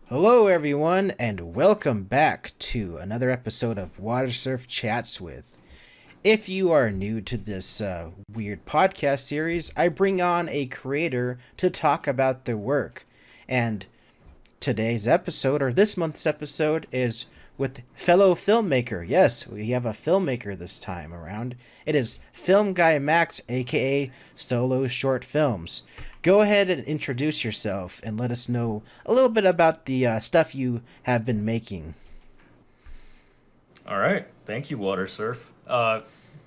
Hello, everyone, and welcome back to another episode of Watersurf Chats with. If you are new to this weird podcast series, I bring on a creator to talk about their work. And today's episode, or this month's episode, is with fellow filmmaker. Yes, we have a filmmaker this time around. It is FilmGuyMax, aka SoloShortFilms. Go ahead and introduce yourself and let us know a little bit about the stuff you have been making. All right. Thank you, Watersurf.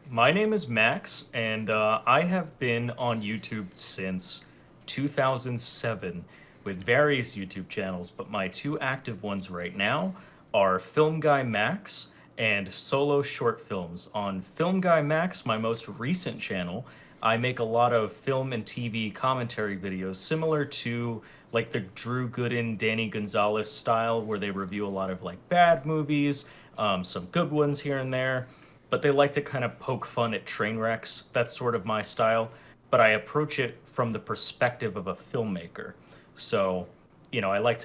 My name is Max, and I have been on YouTube since 2007 with various YouTube channels, but my two active ones right now are Film Guy Max and Solo Short Films. On Film Guy Max, my most recent channel, I make a lot of film and TV commentary videos similar to like the Drew Gooden, Danny Gonzalez style, where they review a lot of like bad movies, some good ones here and there, but they like to kind of poke fun at train wrecks. That's sort of my style, but I approach it from the perspective of a filmmaker. So, I like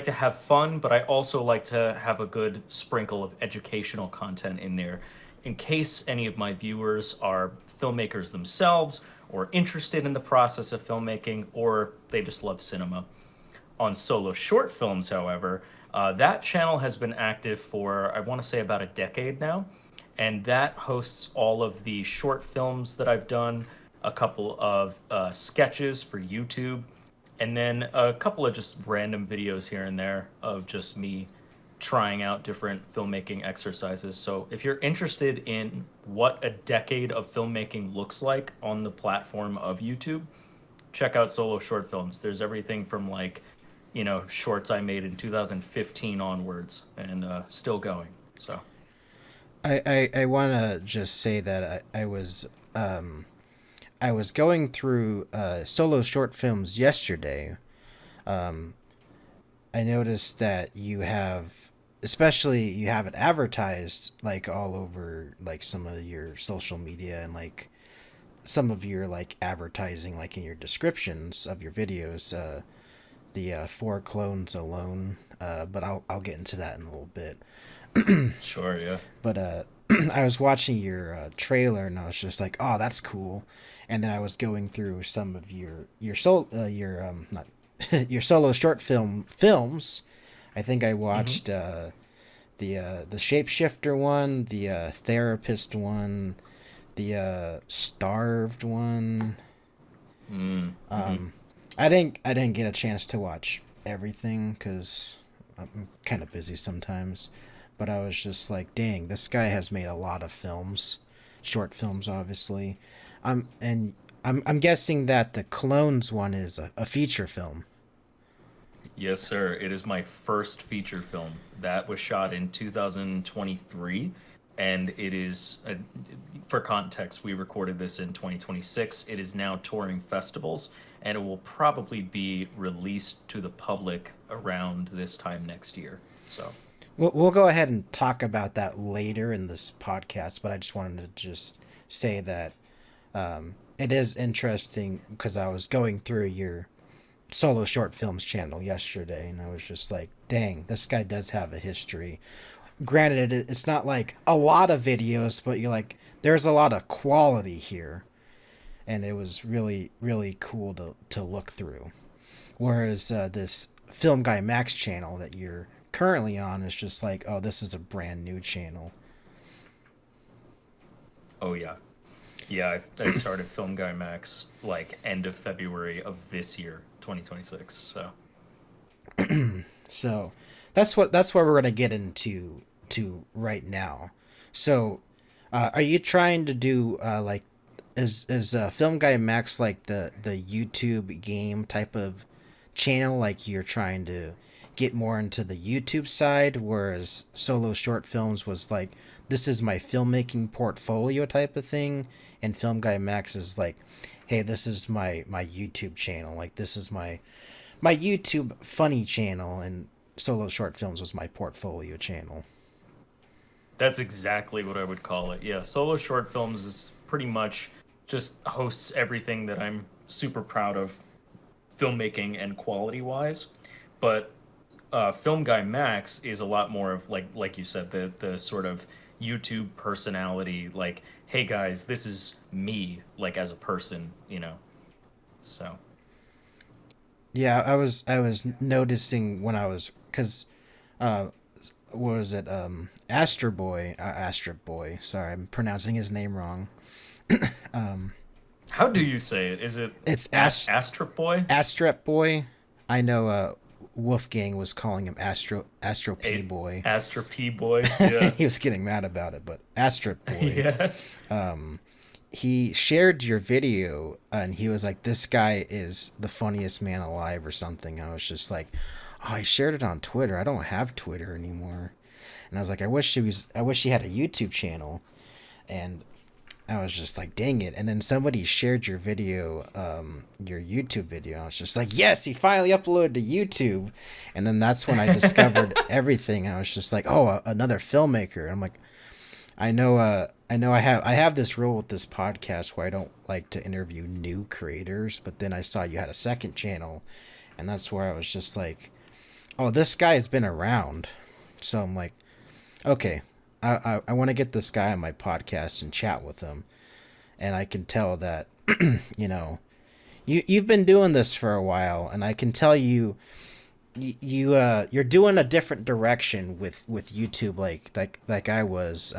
to have fun, but I also like to have a good sprinkle of educational content in there in case any of my viewers are filmmakers themselves or interested in the process of filmmaking or they just love cinema. On Solo Short Films, however, that channel has been active for, I want to say, about a decade now. And that hosts all of the short films that I've done, a couple of sketches for YouTube, and then a couple of just random videos here and there of just me trying out different filmmaking exercises. So if you're interested in what a decade of filmmaking looks like on the platform of YouTube, check out Solo Short Films. There's everything from shorts I made in 2015 onwards and still going. So, I want to just say that I was going through solo short films yesterday. Um, I noticed that especially you have it advertised like all over like some of your social media and like some of your like advertising like in your descriptions of your videos. The four clones alone. But I'll get into that in a little bit. sure, yeah. But I was watching your trailer and I was just like, oh, that's cool. And then I was going through some of your not your solo short films. I think I Mm-hmm. watched the shapeshifter one, the therapist one, the starved one. Mm-hmm. Um, I didn't get a chance to watch everything because I'm kind of busy sometimes. But I was just like, dang, this guy has made a lot of films, short films, obviously. And I'm guessing that the clones one is a feature film. Yes, sir. It is my first feature film that was shot in 2023. And it is, for context, we recorded this in 2026. It is now touring festivals and it will probably be released to the public around this time next year. So, We'll go ahead and talk about that later in this podcast, but I just wanted to just say that it is interesting because I was going through your solo short films channel yesterday and I was just like, dang, this guy does have a history. Granted, it's not like a lot of videos, but you're like, there's a lot of quality here. And it was really, really cool to look through. Whereas this Film Guy Max channel that you're currently on is just like, oh, this is a brand new channel. oh, yeah. Yeah, I started Film Guy Max like end of February of this year, 2026. So, So that's what we're gonna get into to right now. So, are you trying to do like is Film Guy Max like the YouTube game type of channel? Like you're trying to get more into the YouTube side, whereas Solo Short Films was like this is my filmmaking portfolio type of thing, and Film Guy Max is like, hey, this is my YouTube channel. Like this is my YouTube funny channel, and Solo Short Films was my portfolio channel. that's exactly what I would call it. Yeah, Solo Short Films is pretty much just hosts everything that I'm super proud of filmmaking and quality wise. But Film Guy Max is a lot more of like you said, the sort of YouTube personality, like, hey guys, this is me, like as a person, you know. So Yeah, I was noticing when I was because uh what was it Astro Boy, sorry, I'm pronouncing his name wrong. how do you say it? Is it It's Astrip Boy? Astrep Boy. I know Wolfgang was calling him Astro P A Boy. Astra P Boy? Yeah. He was getting mad about it, but Astrep Boy, Yeah. he shared your video and he was like, "This guy is the funniest man alive" or something. I was just like, "Oh, he shared it on Twitter. I don't have Twitter anymore." And I was like, I wish he had a YouTube channel." And I was just like, "Dang it!" And then somebody shared your video, your YouTube video. I was just like, "Yes, he finally uploaded to YouTube." And then that's when I discovered everything. I was just like, "Oh, another filmmaker." And I'm like, I have this rule with this podcast where I don't like to interview new creators, but then I saw you had a second channel, and that's where I was just like, "Oh, this guy's been around." So I'm like, "Okay, I want to get this guy on my podcast and chat with him." And I can tell that, you know, you've been doing this for a while, and I can tell you're doing a different direction with YouTube, like I was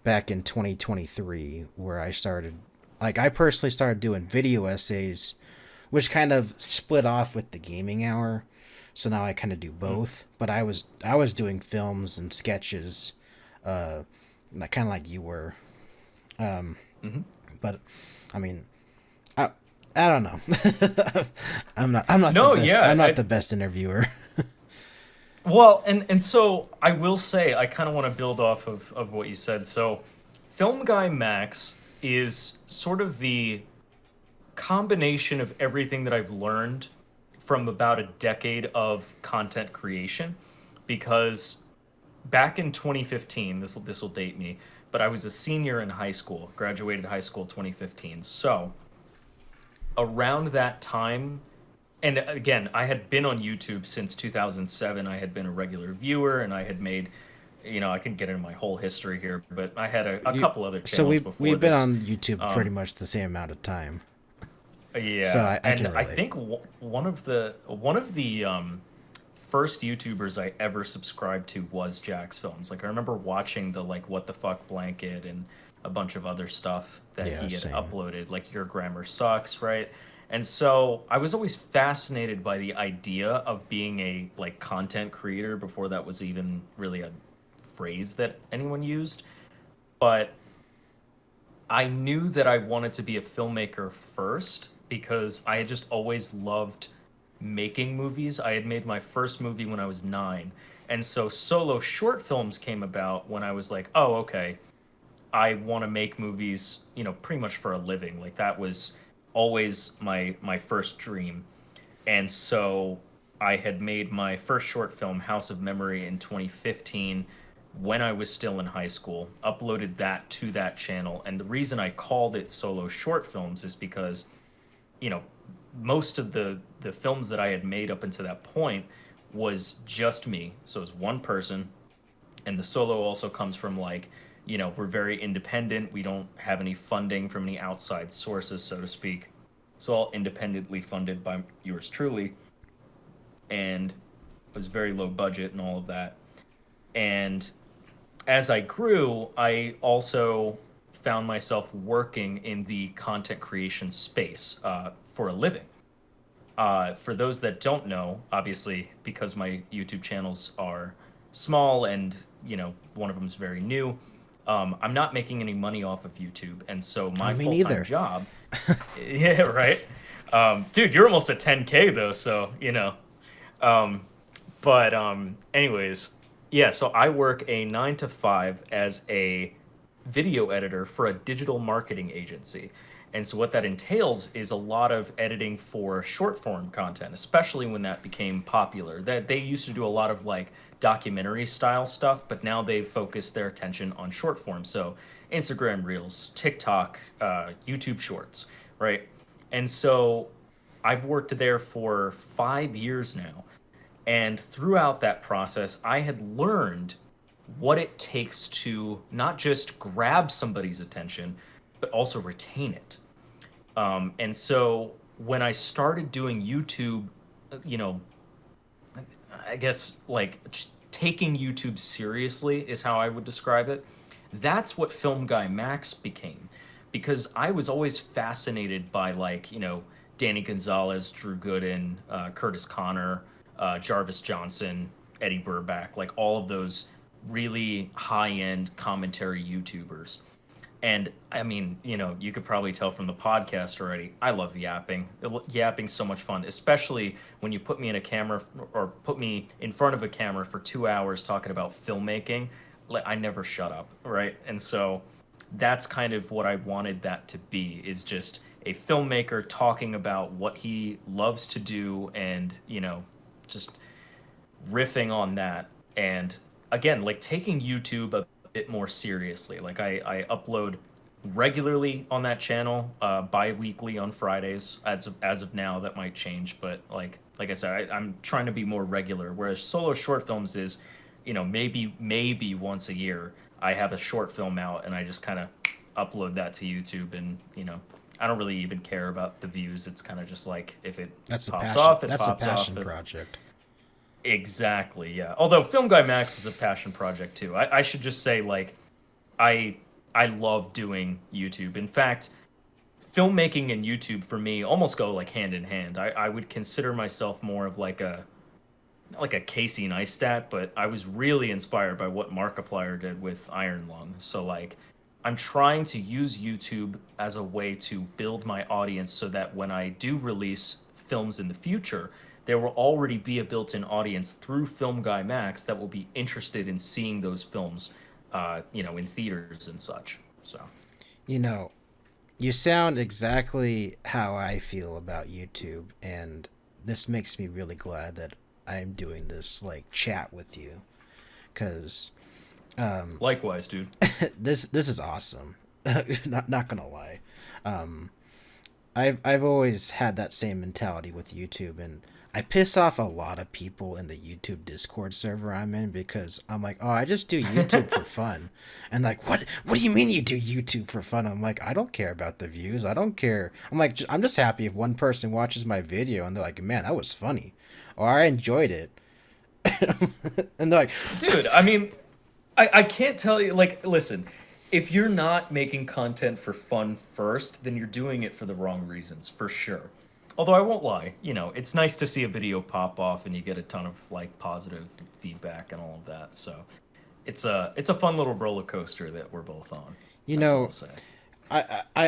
back in 2023, where I started, like, I personally started doing video essays, which kind of split off with the gaming hour. So now I kind of do Mm. both, but I was doing films and sketches, uh, like kind of like you were. Um, Hmm. but I mean, I I don't know. I'm not the No, best. I'm yeah. not the best interviewer. Well, and so I will say I kind of want to build off of what you said. So, Film Guy Max is sort of the combination of everything that I've learned from about a decade of content creation, because back in 2015, this will date me, but I was a senior in high school, graduated high school 2015. So, around that time, and again, I had been on YouTube since 2007. I had been a regular viewer, and I had made, I can get into my whole history here, but I had a you, couple other so channels before we've been this. on YouTube pretty Um, much the same amount of time, so yeah, I and can I relate. think one of the first YouTubers I ever subscribed to was Jack's Films. Like, I remember watching the like What the Fuck Blanket and a bunch of other stuff that Yeah, he had same. uploaded, like Your Grammar Sucks, right? And so I was always fascinated by the idea of being a like content creator before that was even really a phrase that anyone used. But I knew that I wanted to be a filmmaker first because I had just always loved making movies. I had made my first movie when I was 9. And so solo short films came about when I was like, oh, okay, I want to make movies, pretty much for a living. Like, that was always my first dream. And so I had made my first short film, House of Memory, in 2015 when I was still in high school, uploaded that to that channel. And the reason I called it Solo Short Films is because, you know, most of the films that I had made up until that point was just me. So it was one person, and the solo also comes from, like, we're very independent. We don't have any funding from any outside sources, so to speak. It's all independently funded by yours truly, and was very low budget and all of that. And as I grew, I also found myself working in the content creation space for a living. For those that don't know, obviously, because my YouTube channels are small and one of them is very new, I'm not making any money off of YouTube, and so Oh, my me full-time neither. job, yeah, right. Dude, you're almost at 10K though, so Um, but anyways, yeah. So I work a 9 to 5 as a video editor for a digital marketing agency. And so what that entails is a lot of editing for short form content, especially when that became popular. That they used to do a lot of like documentary style stuff, but now they've focused their attention on short form. So Instagram Reels, TikTok, YouTube Shorts, right? And so I've worked there for 5 years now, And throughout that process, I had learned what it takes to not just grab somebody's attention, but also retain it. And so when I started doing YouTube, you know, I guess like taking YouTube seriously is how I would describe it. That's what Film Guy Max became, because I was always fascinated by like Danny Gonzalez, Drew Gooden, Curtis Connor, Jarvis Johnson, Eddie Burback, like all of those really high end commentary YouTubers. And I mean, you could probably tell from the podcast already, I love yapping. Yapping's so much fun, especially when you put me in a camera or put me in front of a camera for 2 hours talking about filmmaking. I never shut up, right? And so that's kind of what I wanted that to be, is just a filmmaker talking about what he loves to do and, just riffing on that. And again, like taking YouTube a bit more seriously. Like I upload regularly on that channel, bi-weekly on Fridays. As of now, that might change, but like I said, I'm trying to be more regular. Whereas solo short films is, maybe once a year I have a short film out and I just kind of upload that to YouTube, and I don't really even care about the views. It's kind of just like if it That's a pops passion. off, it That's a pops off. passion project. Exactly, yeah. Although Film Guy Max is a passion project too. I should just say, like, I I love doing YouTube. In fact, filmmaking and YouTube for me almost go like hand in hand. I would consider myself more of like a not like a Casey Neistat, but I was really inspired by what Markiplier did with Iron Lung. So like I'm trying to use YouTube as a way to build my audience so that when I do release films in the future, there will already be a built-in audience through Film Guy Max that will be interested in seeing those films, in theaters and such. So, You know, you sound exactly how I feel about YouTube, and this makes me really glad that I'm doing this like chat with you, because likewise, dude. this is awesome. Not gonna lie, I've always had that same mentality with YouTube, and I piss off a lot of people in the YouTube Discord server I'm in because I'm like, oh, I just do YouTube for fun, and like, what do you mean you do YouTube for fun? I'm like, I don't care about the views. I don't care. I'm like, I'm just happy if one person watches my video and they're like, man, that was funny, or I enjoyed it, and they're like, Dude, I mean, I can't tell you, like, listen, if you're not making content for fun first, then you're doing it for the wrong reasons, for sure. Although I won't lie, it's nice to see a video pop off and you get a ton of like positive feedback and all of that. So it's a fun little roller coaster that we're both on. you That's what know, I'll say.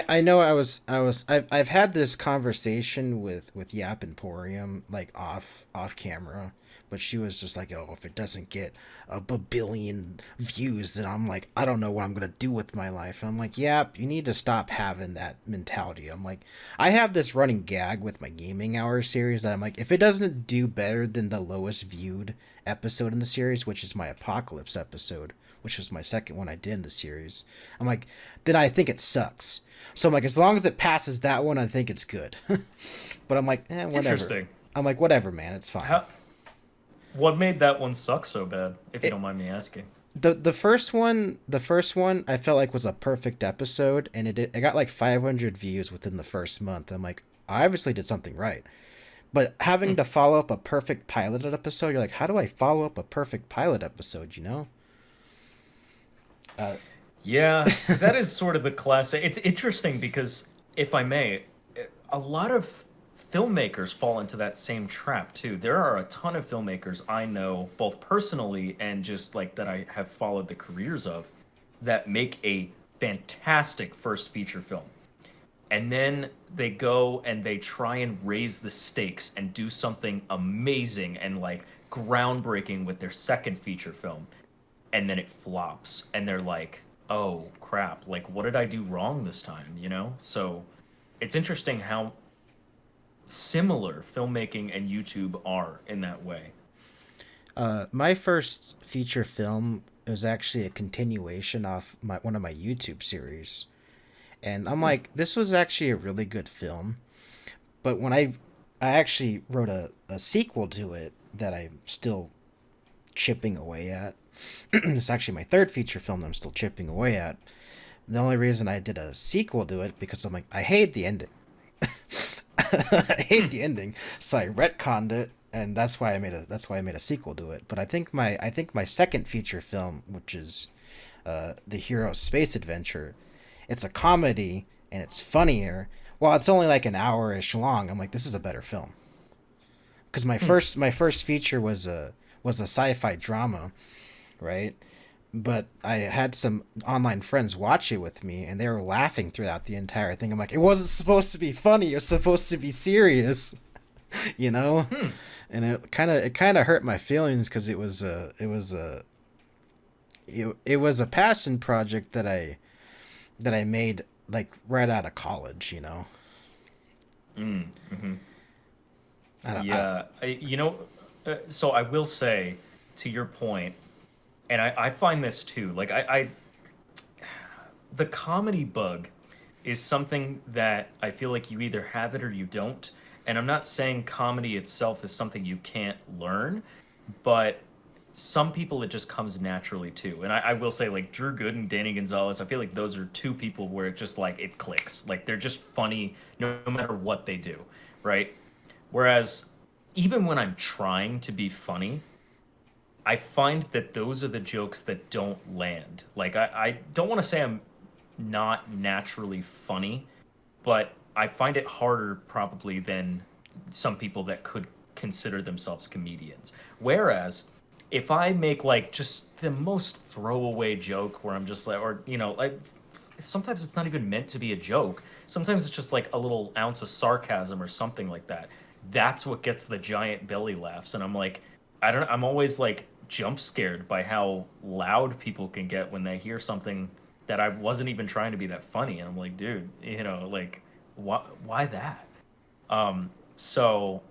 I know I've had this conversation with Yap Emporium like off camera, but she was just like, oh, if it doesn't get a billion views, then I'm like, I don't know what I'm gonna do with my life. And I'm like, Yap, you need to stop having that mentality. I'm like, I have this running gag with my gaming hour series that I'm like, if it doesn't do better than the lowest viewed episode in the series, which is my apocalypse episode, which was my second one I did in the series, I'm like, then I think it sucks. So I'm like, as long as it passes that one, I think it's good. But I'm like, whatever. Interesting. I'm like, whatever, man, it's fine. What made that one suck so bad, if you don't mind me asking? The first one I felt like was a perfect episode, and it got like 500 views within the first month. I'm like, I obviously did something right. But having to follow up a perfect pilot episode, you're like, how do I follow up a perfect pilot episode? Yeah, that is sort of the classic. It's interesting because, if I may, a lot of filmmakers fall into that same trap too. There are a ton of filmmakers I know, both personally and just like that I have followed the careers of, that make a fantastic first feature film. And then they go and they try and raise the stakes and do something amazing and like groundbreaking with their second feature film, and then it flops and they're like, oh crap, like what did I do wrong this time? So it's interesting how similar filmmaking and YouTube are in that way. My first feature film was actually a continuation off one of my YouTube series, and I'm like, this was actually a really good film. But when I actually wrote a sequel to it that I'm still chipping away at. It's actually my third feature film that I'm still chipping away at. The only reason I did a sequel to it because I'm like, I hate the ending. I hate the ending, so I retconned it, and that's why I made a sequel to it. But I think my second feature film, which is the Hero Space Adventure, it's a comedy and it's funnier. Well, it's only like an hour-ish long. I'm like, this is a better film because my first feature was a sci-fi drama, right? But I had some online friends watch it with me, and they were laughing throughout the entire thing. I'm like, it wasn't supposed to be funny. It was supposed to be serious, you know. Hmm. And it kind of hurt my feelings because it was a passion project that I made like right out of college, you know. Mm, hmm. I don't, Yeah, so I will say, to your point, and I find this too. Like the comedy bug is something that I feel like you either have it or you don't. And I'm not saying comedy itself is something you can't learn, but some people it just comes naturally too. And I will say, like Drew Good and Danny Gonzalez, I feel like those are two people where it just like it clicks. Like they're just funny no matter what they do, right? Whereas even when I'm trying to be funny, I find that those are the jokes that don't land. Like I don't want to say I'm not naturally funny, but I find it harder probably than some people that could consider themselves comedians. Whereas if I make like just the most throwaway joke where I'm just like, or like sometimes it's not even meant to be a joke. Sometimes it's just like a little ounce of sarcasm or something like that. That's what gets the giant belly laughs. And I'm like, I don't know, I'm always like jump scared by how loud people can get when they hear something that I wasn't even trying to be that funny. And I'm like, dude, like why that? So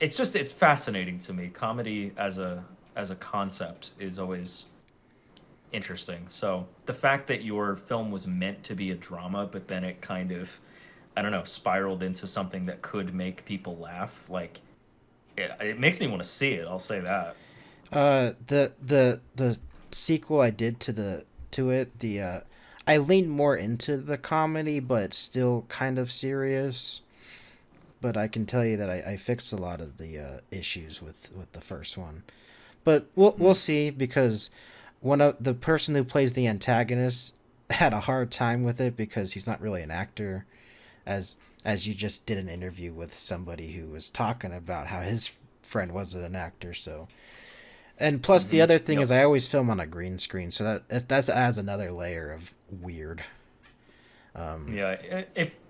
it's fascinating to me. Comedy as a concept is always interesting. So the fact that your film was meant to be a drama, but then it kind of, I don't know, spiraled into something that could make people laugh, like it makes me want to see it. I'll say that. the sequel I did to it, I leaned more into the comedy, but it's still kind of serious. But I can tell you that I fixed a lot of the issues with the first one. But we'll Hmm. see because one of the person who plays the antagonist had a hard time with it because he's not really an actor, as as you just did an interview with somebody who was talking about how his friend wasn't an actor. So, and plus the Hmm. other thing Yep. is I always film on a green screen, so that adds another layer of weird. Um, Yeah.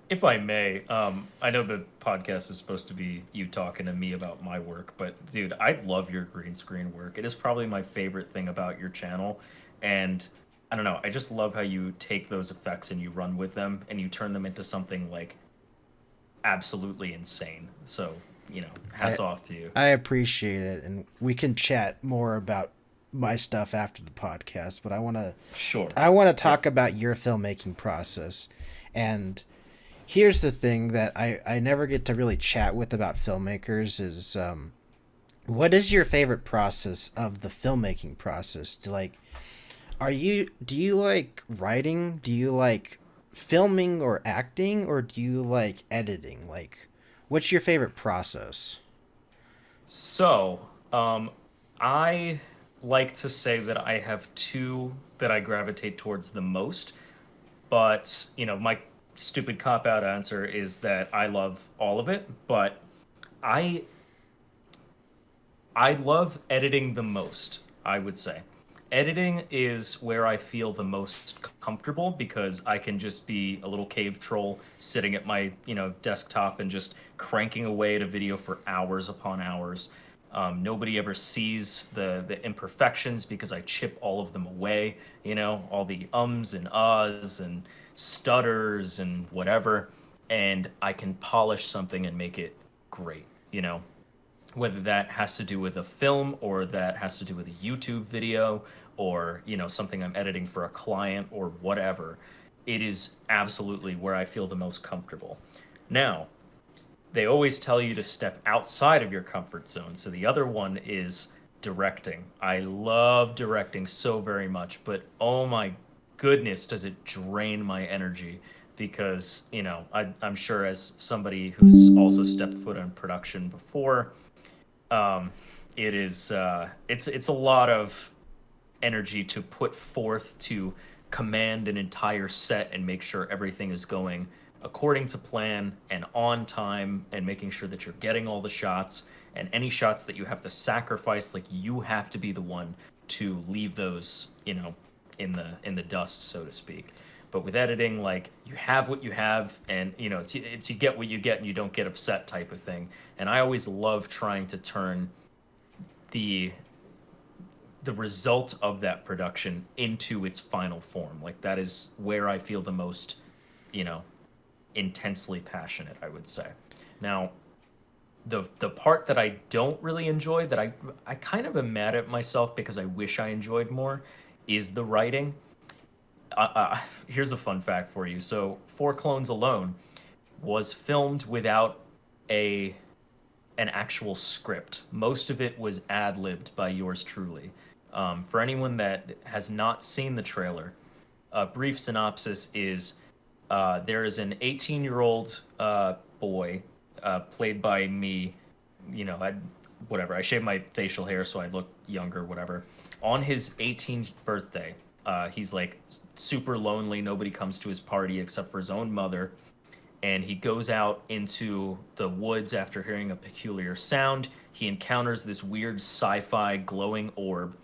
If I may, I know the podcast is supposed to be you talking to me about my work, but dude, I love your green screen work. It is probably my favorite thing about your channel, and I don't know, I just love how you take those effects and you run with them and you turn them into something like absolutely insane. So, I hats off to you. I appreciate it, and we can chat more about my stuff after the podcast. But Sure. I want to Yep. talk about your filmmaking process. And here's the thing that I never get to really chat with about filmmakers is what is your favorite process of the filmmaking process? Do you like writing? Do you like filming or acting, or do you like editing? Like, what's your favorite process? So, I like to say that I have two that I gravitate towards the most, but my stupid cop out answer is that I love all of it, but I I love editing the most, I would say. Editing is where I feel the most comfortable because I can just be a little cave troll sitting at my, desktop and just cranking away at a video for hours upon hours. Nobody ever sees the imperfections because I chip all of them away, all the ums and uhs and stutters and whatever, and I can polish something and make it great. Whether that has to do with a film or that has to do with a YouTube video or, something I'm editing for a client or whatever. It is absolutely where I feel the most comfortable. Now, they always tell you to step outside of your comfort zone. So the other one is directing. I love directing so very much, but oh my goodness, does it drain my energy? Because, I'm sure as somebody who's also stepped foot in production before, um, it's a lot of energy to put forth to command an entire set and make sure everything is going according to plan and on time, and making sure that you're getting all the shots, and any shots that you have to sacrifice, like, you have to be the one to leave those, in the dust, so to speak. But with editing, like, you have what you have, and it's you get what you get and you don't get upset type of thing. And I always love trying to turn the the result of that production into its final form. Like, that is where I feel the most, you know, intensely passionate, I would say. Now, the part that I don't really enjoy, that I kind of am mad at myself because I wish I enjoyed more, is the writing. Here's a fun fact for you. So, Four Clones Alone was filmed without a an actual script. Most of it was ad-libbed by yours truly. For anyone that has not seen the trailer, a brief synopsis is there is an 18-year-old boy played by me. Whatever. I shaved my facial hair so I look younger, whatever. On his 18th birthday, he's like super lonely. Nobody comes to his party except for his own mother. And he goes out into the woods after hearing a peculiar sound. He encounters this weird sci-fi glowing orb,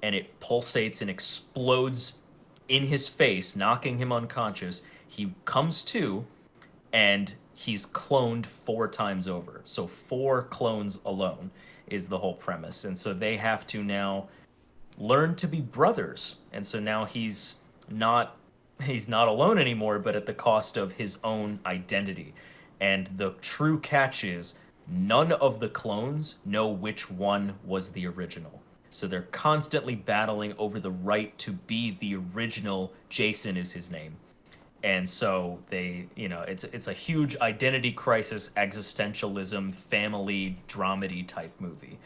and it pulsates and explodes in his face, knocking him unconscious. He comes to, and he's cloned 4 times over. So 4 clones alone is the whole premise. And so they have to now learn to be brothers. And so now he's not alone anymore, but at the cost of his own identity. And the true catch is none of the clones know which one was the original. So they're constantly battling over the right to be the original. Jason is his name. And so it's a huge identity crisis, existentialism, family dramedy type movie.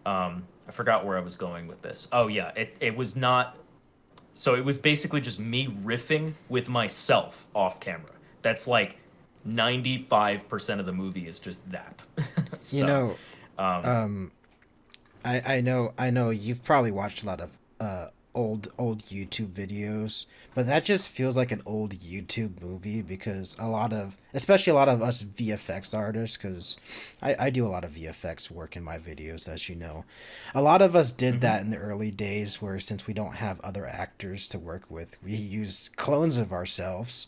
I forgot where I was going with this. Oh yeah, it was not. So it was basically just me riffing with myself off camera. That's like 95% of the movie is just that. So, You know, um, um, I know you've probably watched a lot of old YouTube videos, but that just feels like an old YouTube movie because especially a lot of us VFX artists, because I do a lot of VFX work in my videos, as you know. A lot of us did mhm. that in the early days where, since we don't have other actors to work with, we use clones of ourselves.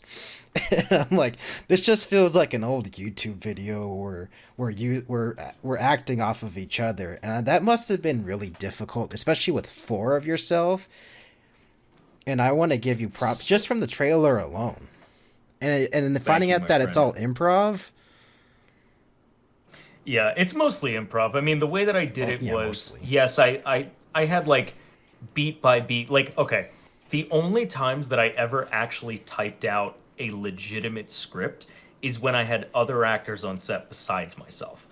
And I'm like, this just feels like an old YouTube video where we're acting off of each other, and that must have been really difficult, especially with 4 of yourself. And I want to give you props So, just from the trailer alone, and thank finding you, out my that it's friend. all improv. Yeah, it's mostly improv. I mean, the way that I did Oh it yeah, was, mostly. yes, I had like beat by beat. Like, okay, the only times that I ever actually typed out a legitimate script is when I had other actors on set besides myself.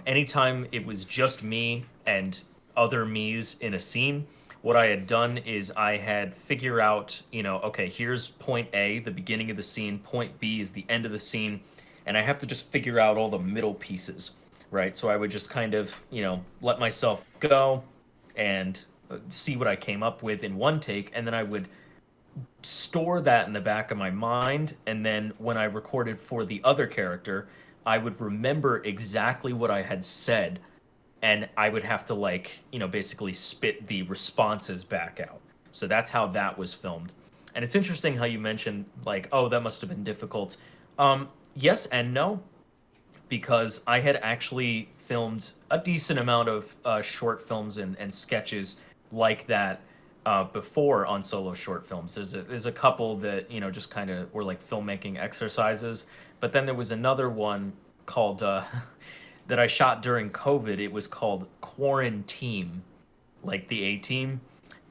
Anytime it was just me and other me's in a scene, what I had done is I had figure out, okay, here's point A, the beginning of the scene, point B is the end of the scene, and I have to just figure out all the middle pieces, right? So I would just kind of, let myself go and see what I came up with in one take, and then I would store that in the back of my mind, and then when I recorded for the other character, I would remember exactly what I had said, and I would have to, like, basically spit the responses back out. So that's how that was filmed. And it's interesting how you mentioned, like, oh, that must have been difficult. Yes and no, because I had actually filmed a decent amount of short films and sketches like that before on solo short films. There's a couple that just kind of were like filmmaking exercises, but then there was another one called that I shot during COVID. It was called Quarantine, like the A Team,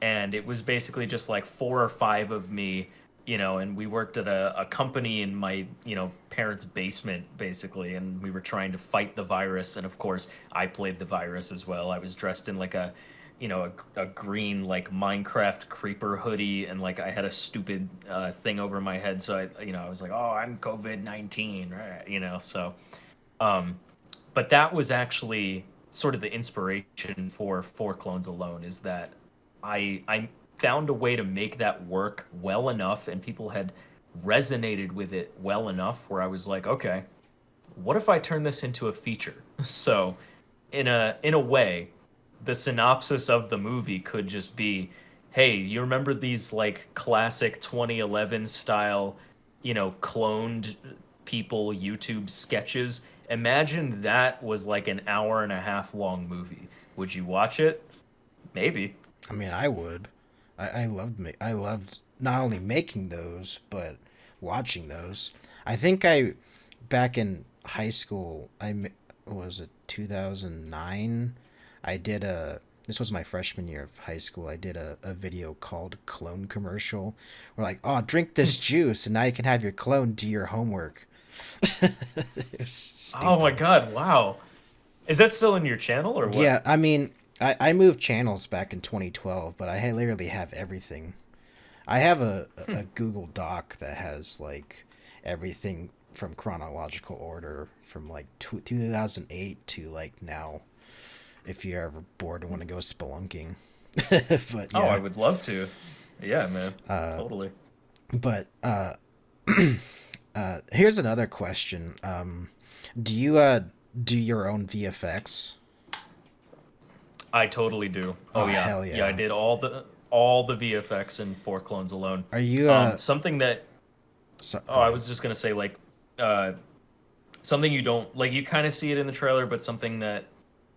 and it was basically just like 4 or 5 of me and we worked at a company in my, parents' basement, basically, and we were trying to fight the virus. And of course, I played the virus as well. I was dressed in like a green, like Minecraft creeper hoodie, and like I had a stupid thing over my head. So I was like, oh, I'm COVID-19, right? So, um, but that was actually sort of the inspiration for Four Clones Alone, is that I found a way to make that work well enough, and people had resonated with it well enough where I was like, okay, what if I turn this into a feature? So, in a way, the synopsis of the movie could just be, hey, you remember these like classic 2011 style, cloned people YouTube sketches? Imagine that was like an hour and a half long movie. Would you watch it? Maybe. I mean, I would. I loved not only making those but watching those. I think I back in high school. Was it 2009? I did a. This was my freshman year of high school. I did a video called Clone Commercial. We're like, oh, drink this juice, and now you can have your clone do your homework. It was Oh my stupid. god, wow. Is that still in your channel or what? Yeah, I mean, I moved channels back in 2012, but literally have everything. I have a Google Doc that has like everything from chronological order from like 2008 to like now. If you're ever bored and want to go spelunking, but Oh, I yeah, would love to. Yeah, man. Totally. but here's another question. Do you do your own VFX? I totally do. Oh Oh yeah. hell Yeah, I yeah! did all the VFX in Four Clones Alone. Are you Something that Go I ahead. was just gonna say, like, uh something you don't like, you kind of see it in the trailer, but something that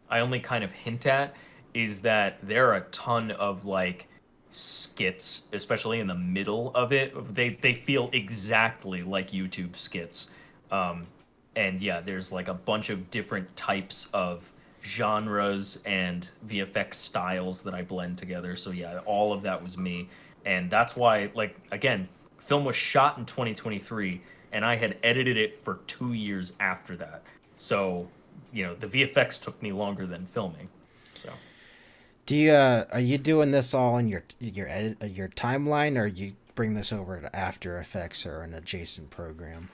I only kind of hint at is that there are a ton of like skits, especially in the middle of it. They feel exactly like YouTube skits. Um, and yeah, there's like a bunch of different types of genres and VFX styles that I blend together. So yeah, all of that was me. And that's why, like, again, film was shot in 2023 and I had edited it for 2 years after that. So, the VFX took me longer than filming. So, Do you are you doing this all in your edit your timeline, or you bring this over to After Effects or an adjacent program?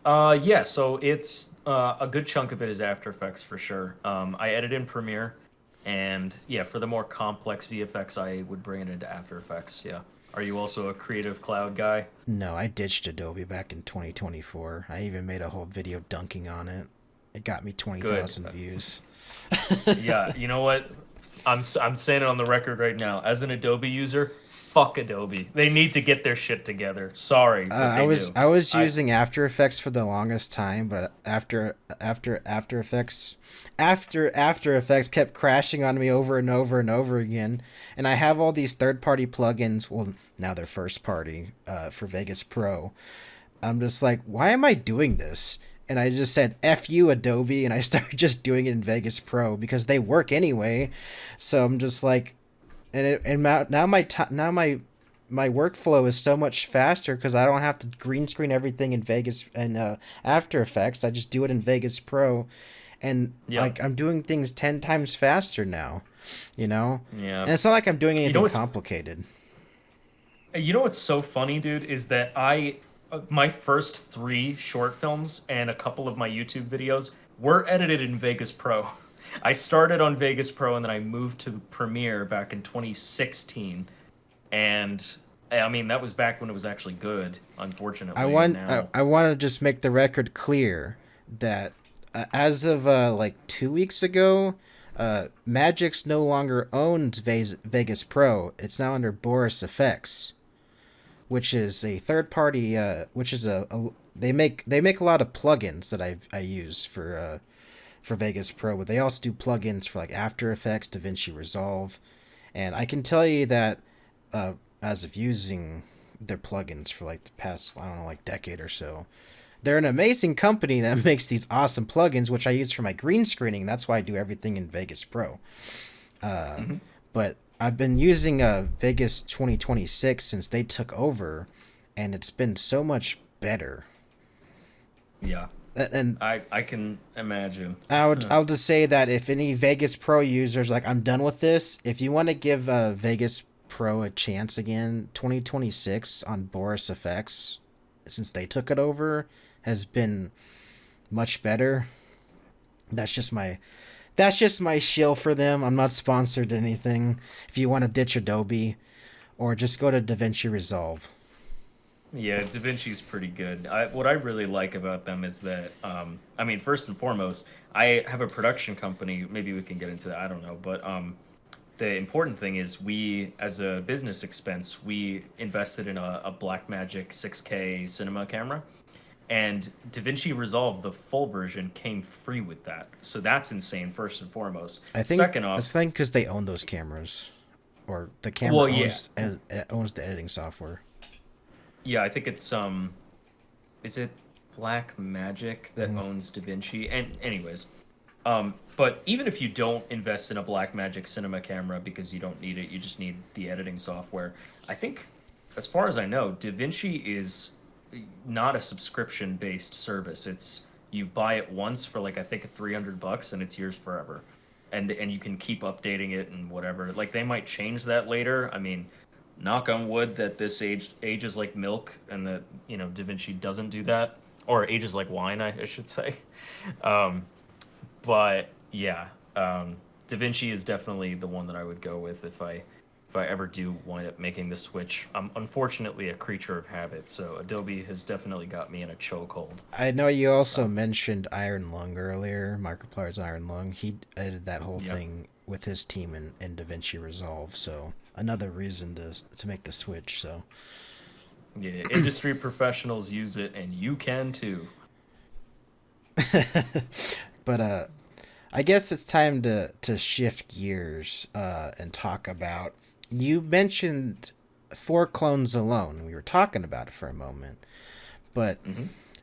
yeah, so it's a good chunk of it is After Effects for sure. I edit in Premiere, and yeah, for the more complex VFX, I would bring it into After Effects. Yeah. Are you also a Creative Cloud guy? No, I ditched Adobe back in 2024. I even made a whole video dunking on it. It got me Good. 20,000 views. Yeah, you know what? I'm saying it on the record right now. As an Adobe user, fuck Adobe. They need to get their shit together. Sorry, but I they was do. I was I using After Effects for the longest time, but After Effects kept crashing on me over and over and over again, and I have all these third party plugins. Well, now they're first party for Vegas Pro. I'm just like, why am I doing this? And I just said F you Adobe, and I started just doing it in Vegas Pro because they work anyway. So I'm just like, now my workflow is so much faster because I don't have to green screen everything in Vegas and After Effects. I just do it in Vegas Pro, and Yep. like I'm doing things 10 times faster now, you know. Yeah. And it's not like I'm doing You know anything what's complicated. you know what's so funny, dude, is that my first 3 short films and a couple of my YouTube videos were edited in Vegas Pro. I started on Vegas Pro and then I moved to Premiere back in 2016. And I mean, that was back when it was actually good, unfortunately. And now, I want to just make the record clear that as of like 2 weeks ago, Magix no longer owns Vegas Pro. It's now under Boris Effects, which is a third party. Which is they make a lot of plugins that I use for Vegas Pro, but they also do plugins for like After Effects, DaVinci Resolve, and I can tell you that as of using their plugins for like the past, I don't know, like decade or so, they're an amazing company that makes these awesome plugins, which I use for my green screening. That's why I do everything in Vegas Pro. Mhm. But I've been using Vegas 2026 since they took over, and it's been so much better. Yeah, And I can imagine. I'll just say that if any Vegas Pro users like I'm done with this, if you want to give Vegas Pro a chance again, 2026 on Boris FX, since they took it over, has been much better. That's just my that's just my shill for them. I'm not sponsored to anything. If you want to ditch Adobe or just go to DaVinci Resolve. Yeah, DaVinci's pretty good. What I really like about them is that, I mean, first and foremost, I have a production company. Maybe we can get into that. I don't know, but the important thing is we, as a business expense, we invested in a Blackmagic 6K cinema camera, and DaVinci Resolve, the full version, came free with that. So that's insane. First and foremost. I think Second it's off, think because they own those cameras, or the camera well, yeah, owns the editing software. yeah, I think it's is it Black Magic that Mm. owns DaVinci? And anyways, but even if you don't invest in a Blackmagic cinema camera because you don't need it, you just need the editing software. I think, as far as I know, DaVinci is not a subscription-based service. It's you buy it once for like I think $300 and it's yours forever. And you can keep updating it and whatever. Like they might change that later. I mean, knock on wood that this ages like milk and that, DaVinci doesn't do that, or ages like wine, I should say. Um, but yeah, DaVinci is definitely the one that I would go with if I ever do wind up making the switch. I'm unfortunately a creature of habit, so Adobe has definitely got me in a chokehold. I know you also So mentioned Iron Lung earlier, Markiplier's Iron Lung. He edited that whole yeah, thing with his team in DaVinci Resolve, so another reason to make the switch. So, yeah, industry professionals use it, and you can too. but I guess it's time to shift gears and talk about. You mentioned Four Clones Alone. We were talking about it for a moment, but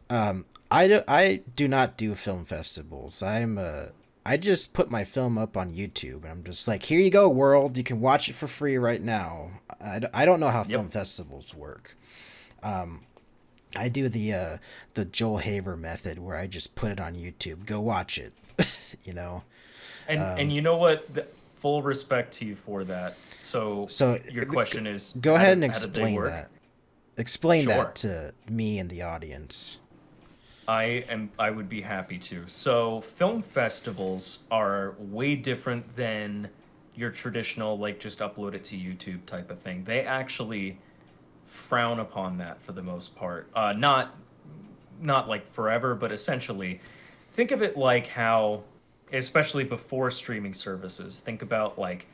Hmm. I do not do film festivals. I just put my film up on YouTube and I'm just like, here you go, world. You can watch it for free right now. I don't know how Yep. film festivals work. I do the Joel Haver method where I just put it on YouTube. Go watch it. you know. And you know what? Full respect to you for that. So So your question is, go ahead and how did they explain work? that. Explain that Sure. to me and the audience. I would be happy to. So film festivals are way different than your traditional like just upload it to YouTube type of thing. They actually frown upon that for the most part. Not like forever, but essentially think of it like how, especially before streaming services, think about like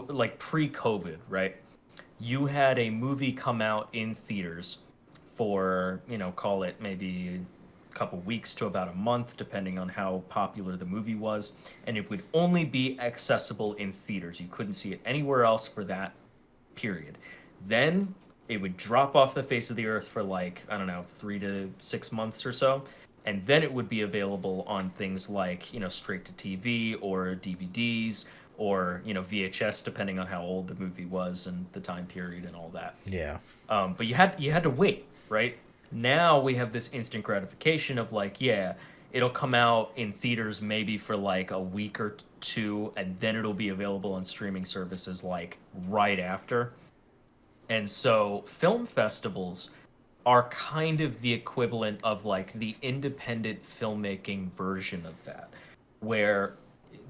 like pre-COVID, right? You had a movie come out in theaters for, call it maybe a couple weeks to about a month, depending on how popular the movie was, and it would only be accessible in theaters. You couldn't see it anywhere else for that period. Then it would drop off the face of the earth for like, I don't know, 3 to 6 months or so. And then it would be available on things like, straight to TV or DVDs or, VHS, depending on how old the movie was and the time period and all that. Yeah. But you had to wait, right? Now we have this instant gratification of like, yeah, it'll come out in theaters maybe for like a week or two, and then it'll be available on streaming services like right after. And so film festivals are kind of the equivalent of like the independent filmmaking version of that, where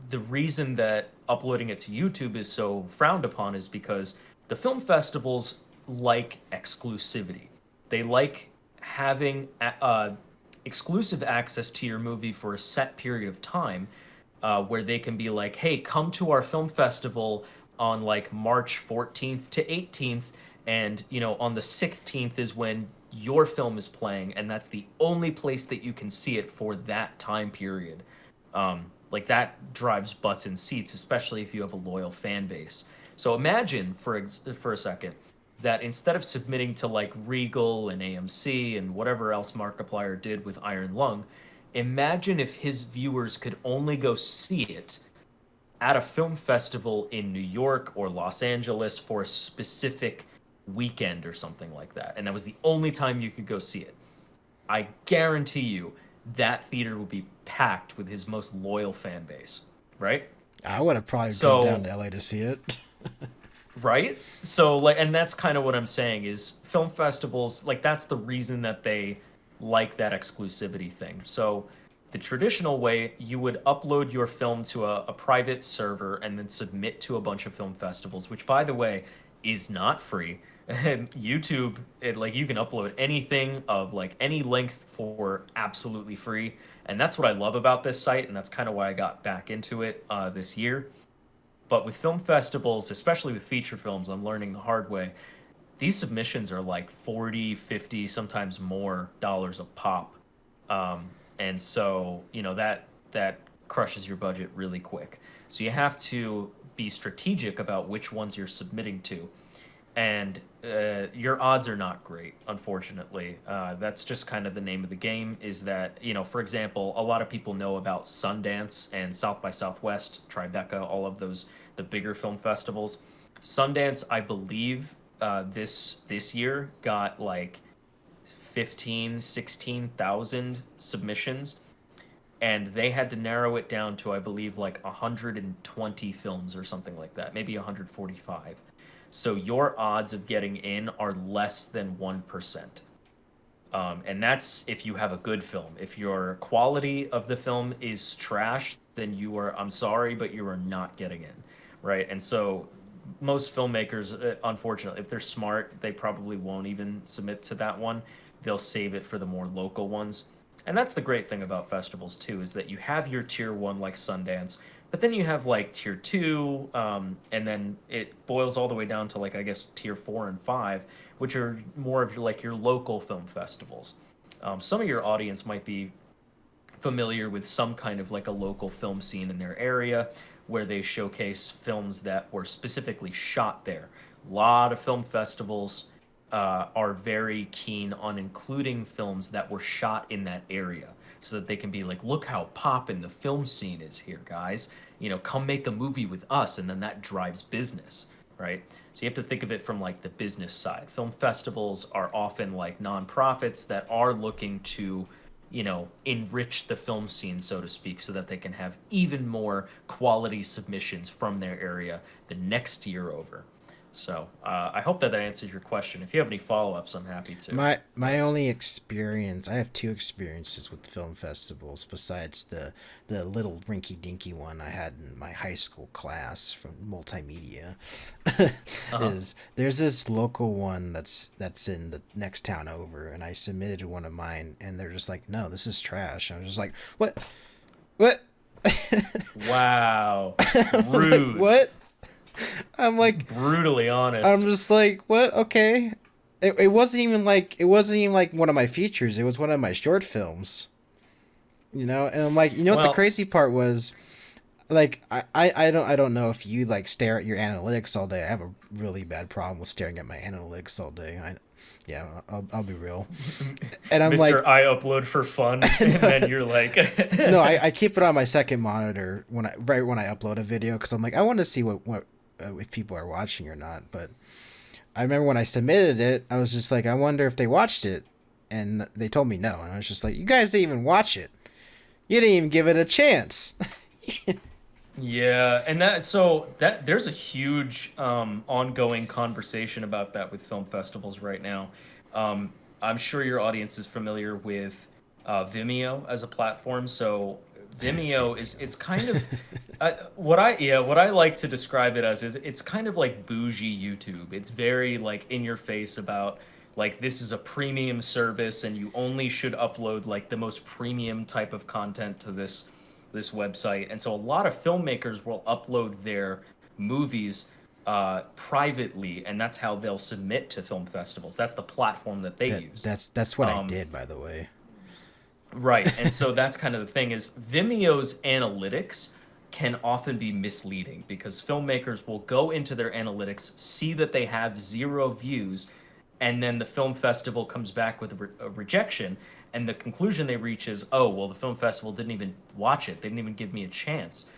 the reason that uploading it to YouTube is so frowned upon is because the film festivals like exclusivity. They like having exclusive access to your movie for a set period of time, where they can be like, hey, come to our film festival on like March 14th to 18th. And, on the 16th is when your film is playing, and that's the only place that you can see it for that time period. Like that drives butts in seats, especially if you have a loyal fan base. So imagine for a second that instead of submitting to like Regal and AMC and whatever else Markiplier did with Iron Lung, imagine if his viewers could only go see it at a film festival in New York or Los Angeles for a specific weekend or something like that, and that was the only time you could go see it, I guarantee you that theater will be packed with his most loyal fan base, right? I would have probably drove down So, to LA to see it. right? So like, and that's kind of what I'm saying is film festivals, like that's the reason that they like that exclusivity thing. So the traditional way, you would upload your film to a private server and then submit to a bunch of film festivals, which by the way is not free. And YouTube, like you can upload anything of like any length for absolutely free. And that's what I love about this site, and that's kind of why I got back into it this year. But with film festivals, especially with feature films, I'm learning the hard way. These submissions are like 40, 50, sometimes more dollars a pop. And so, that crushes your budget really quick. So you have to be strategic about which ones you're submitting to. And your odds are not great, unfortunately. That's just kind of the name of the game. Is that, for example, a lot of people know about Sundance and South by Southwest, Tribeca, all of those, the bigger film festivals. Sundance, I believe, this year got like 16,000 submissions, and they had to narrow it down to, I believe, like 120 films or something like that, maybe 145. So your odds of getting in are less than 1%. And that's if you have a good film. If your quality of the film is trash, then I'm sorry, but you are not getting in, right? And so most filmmakers, unfortunately, if they're smart, they probably won't even submit to that one. They'll save it for the more local ones. And that's the great thing about festivals too, is that you have your tier one like Sundance, but then you have like tier two, and then it boils all the way down to like, I guess, tier four and five, which are more of your local film festivals. Some of your audience might be familiar with some kind of like a local film scene in their area where they showcase films that were specifically shot there. A lot of film festivals are very keen on including films that were shot in that area so that they can be like, look how poppin' the film scene is here, guys. Come make a movie with us, and then that drives business, right? So you have to think of it from like the business side. Film festivals are often like nonprofits that are looking to, enrich the film scene, so to speak, so that they can have even more quality submissions from their area the next year over. So I hope that answers your question. If you have any follow-ups, I'm happy to. My only experience, I have two experiences with film festivals besides the little rinky dinky one I had in my high school class from multimedia. Uh-huh. Is there's this local one that's in the next town over, and I submitted one of mine, and they're just like, no, this is trash. And I was just like, what? Wow. I'm like, Rude. what? I'm like, Brutally I'm honest. just like, what? Okay. It wasn't even like one of my features. It was one of my short films. And I'm like, what the Well, crazy part was, like, I don't know if you like stare at your analytics all day. I have a really bad problem with staring at my analytics all day. Yeah, I'll be real. And I'm like, Mr. I upload for fun, and then you're like, no, I keep it on my second monitor when I upload a video, because I'm like, I want to see what if people are watching or not. But I remember when I submitted it, I was just like, I wonder if they watched it, and they told me no, and I was just like, you guys didn't even watch it. You didn't even give it a chance. yeah, and that there's a huge ongoing conversation about that with film festivals right now. I'm sure your audience is familiar with Vimeo as a platform. So Vimeo is Vimeo. it's kind of what I like to describe it as is it's kind of like bougie YouTube. It's very like in your face about like this is a premium service and you only should upload like the most premium type of content to this website. And so a lot of filmmakers will upload their movies privately, and that's how they'll submit to film festivals. That's the platform that they that use. that's what I Um, did, by the way. right, and so that's kind of the thing is Vimeo's analytics can often be misleading because filmmakers will go into their analytics, see that they have 0 views, and then the film festival comes back with a rejection, and the conclusion they reach is, oh, well, the film festival didn't even watch it. They didn't even give me a chance.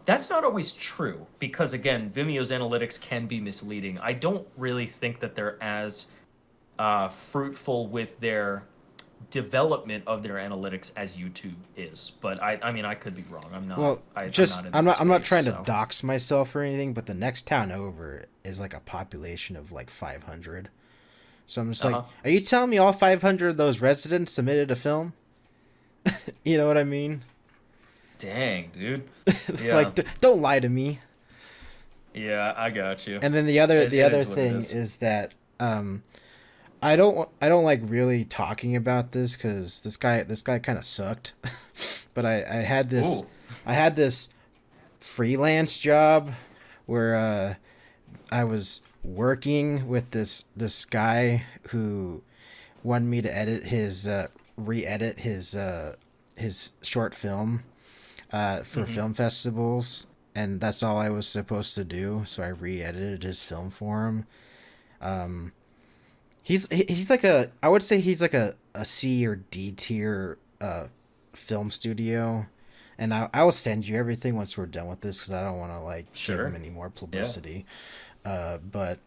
That's not always true because, again, Vimeo's analytics can be misleading. I don't really think that they're as fruitful with their development of their analytics as YouTube is. But I mean, I could be wrong. Well, I'm not in that I'm not space. trying to So, dox myself or anything, but the next town over is like a population of like 500. So I'm just like, huh. are you telling me all 500 of those residents submitted a film? You know what I mean? Dang, dude. It's Yeah, like, don't lie to me. yeah, I got you. And then the It other is what it thing is. is that I don't like really talking about this because this guy kind of sucked. But Ooh. I had this freelance job where I was working with this guy who wanted me to edit his re-edit his short film for Hmm. film festivals, and that's all I was supposed to do. So I re-edited his film for him. He's like a I would say he's like a C or D tier film studio, and I will send you everything once we're done with this because I don't want to like give him Sure. any more Yeah. publicity. But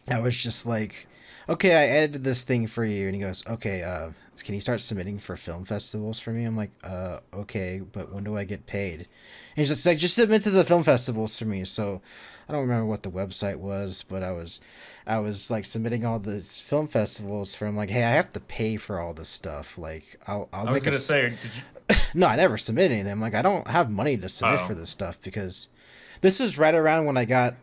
I was just like, okay, I edited this thing for you, and he goes, okay, can you start submitting for film festivals for me? I'm like, okay, but when do I get paid? And he's just like, just submit to the film festivals for me. So I don't remember what the website was, but I was like submitting all these film festivals for him. Like, hey, I have to pay for all this stuff. Like, I'll I was make gonna say, did you? no, I never submitted anything. I'm like, I don't have money to submit Oh. for this stuff because this is right around when I got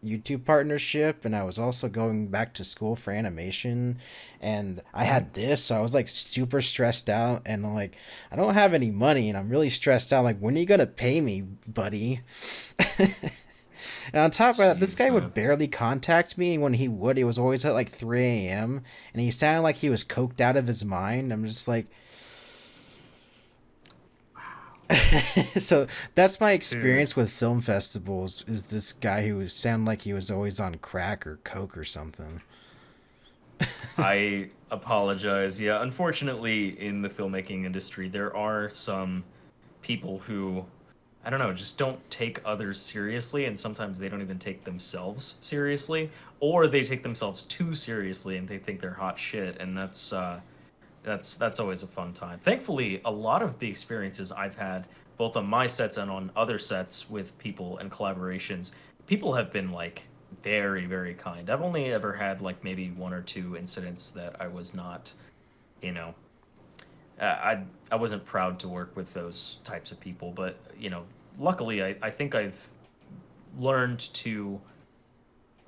YouTube partnership, and I was also going back to school for animation, and I Mhm. had this, so I was like super stressed out, and I'm like, I don't have any money, and I'm really stressed out. Like, when are you gonna pay me, buddy? And on top of that, this Jeez, guy man. would barely contact me. When he would, it was always at like 3 a.m. and he sounded like he was coked out of his mind. I'm just like, so that's my Dude. experience with film festivals. Is this guy who sounded like he was always on crack or coke or something? I apologize. Yeah, unfortunately, in the filmmaking industry, there are some people who, I don't know, just don't take others seriously, and sometimes they don't even take themselves seriously, or they take themselves too seriously and they think they're hot shit, and that's always a fun time. Thankfully, a lot of the experiences I've had, both on my sets and on other sets with people and collaborations, people have been like very, very kind. I've only ever had like maybe one or two incidents that I was not, you know, I wasn't proud to work with those types of people, but luckily I think I've learned to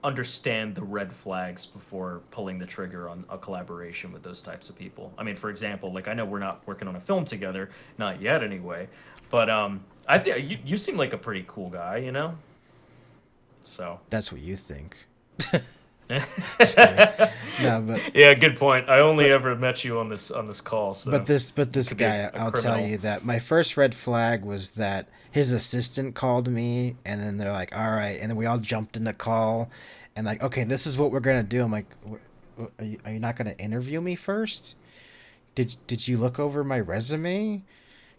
understand the red flags before pulling the trigger on a collaboration with those types of people. I mean, for example, like I know we're not working on a film together, not yet anyway, but I think you seem like a pretty cool guy, you know? So, That's what you think. yeah, Just kidding. No, good point. I only but ever met you on this call, so but you this could be guy, a I'll tell criminal. you that my first red flag was that his assistant called me, and then they're like, "All right," and then we all jumped in the call, and like, "Okay, this is what we're gonna do." I'm like, are you not gonna interview me first? Did you look over my resume?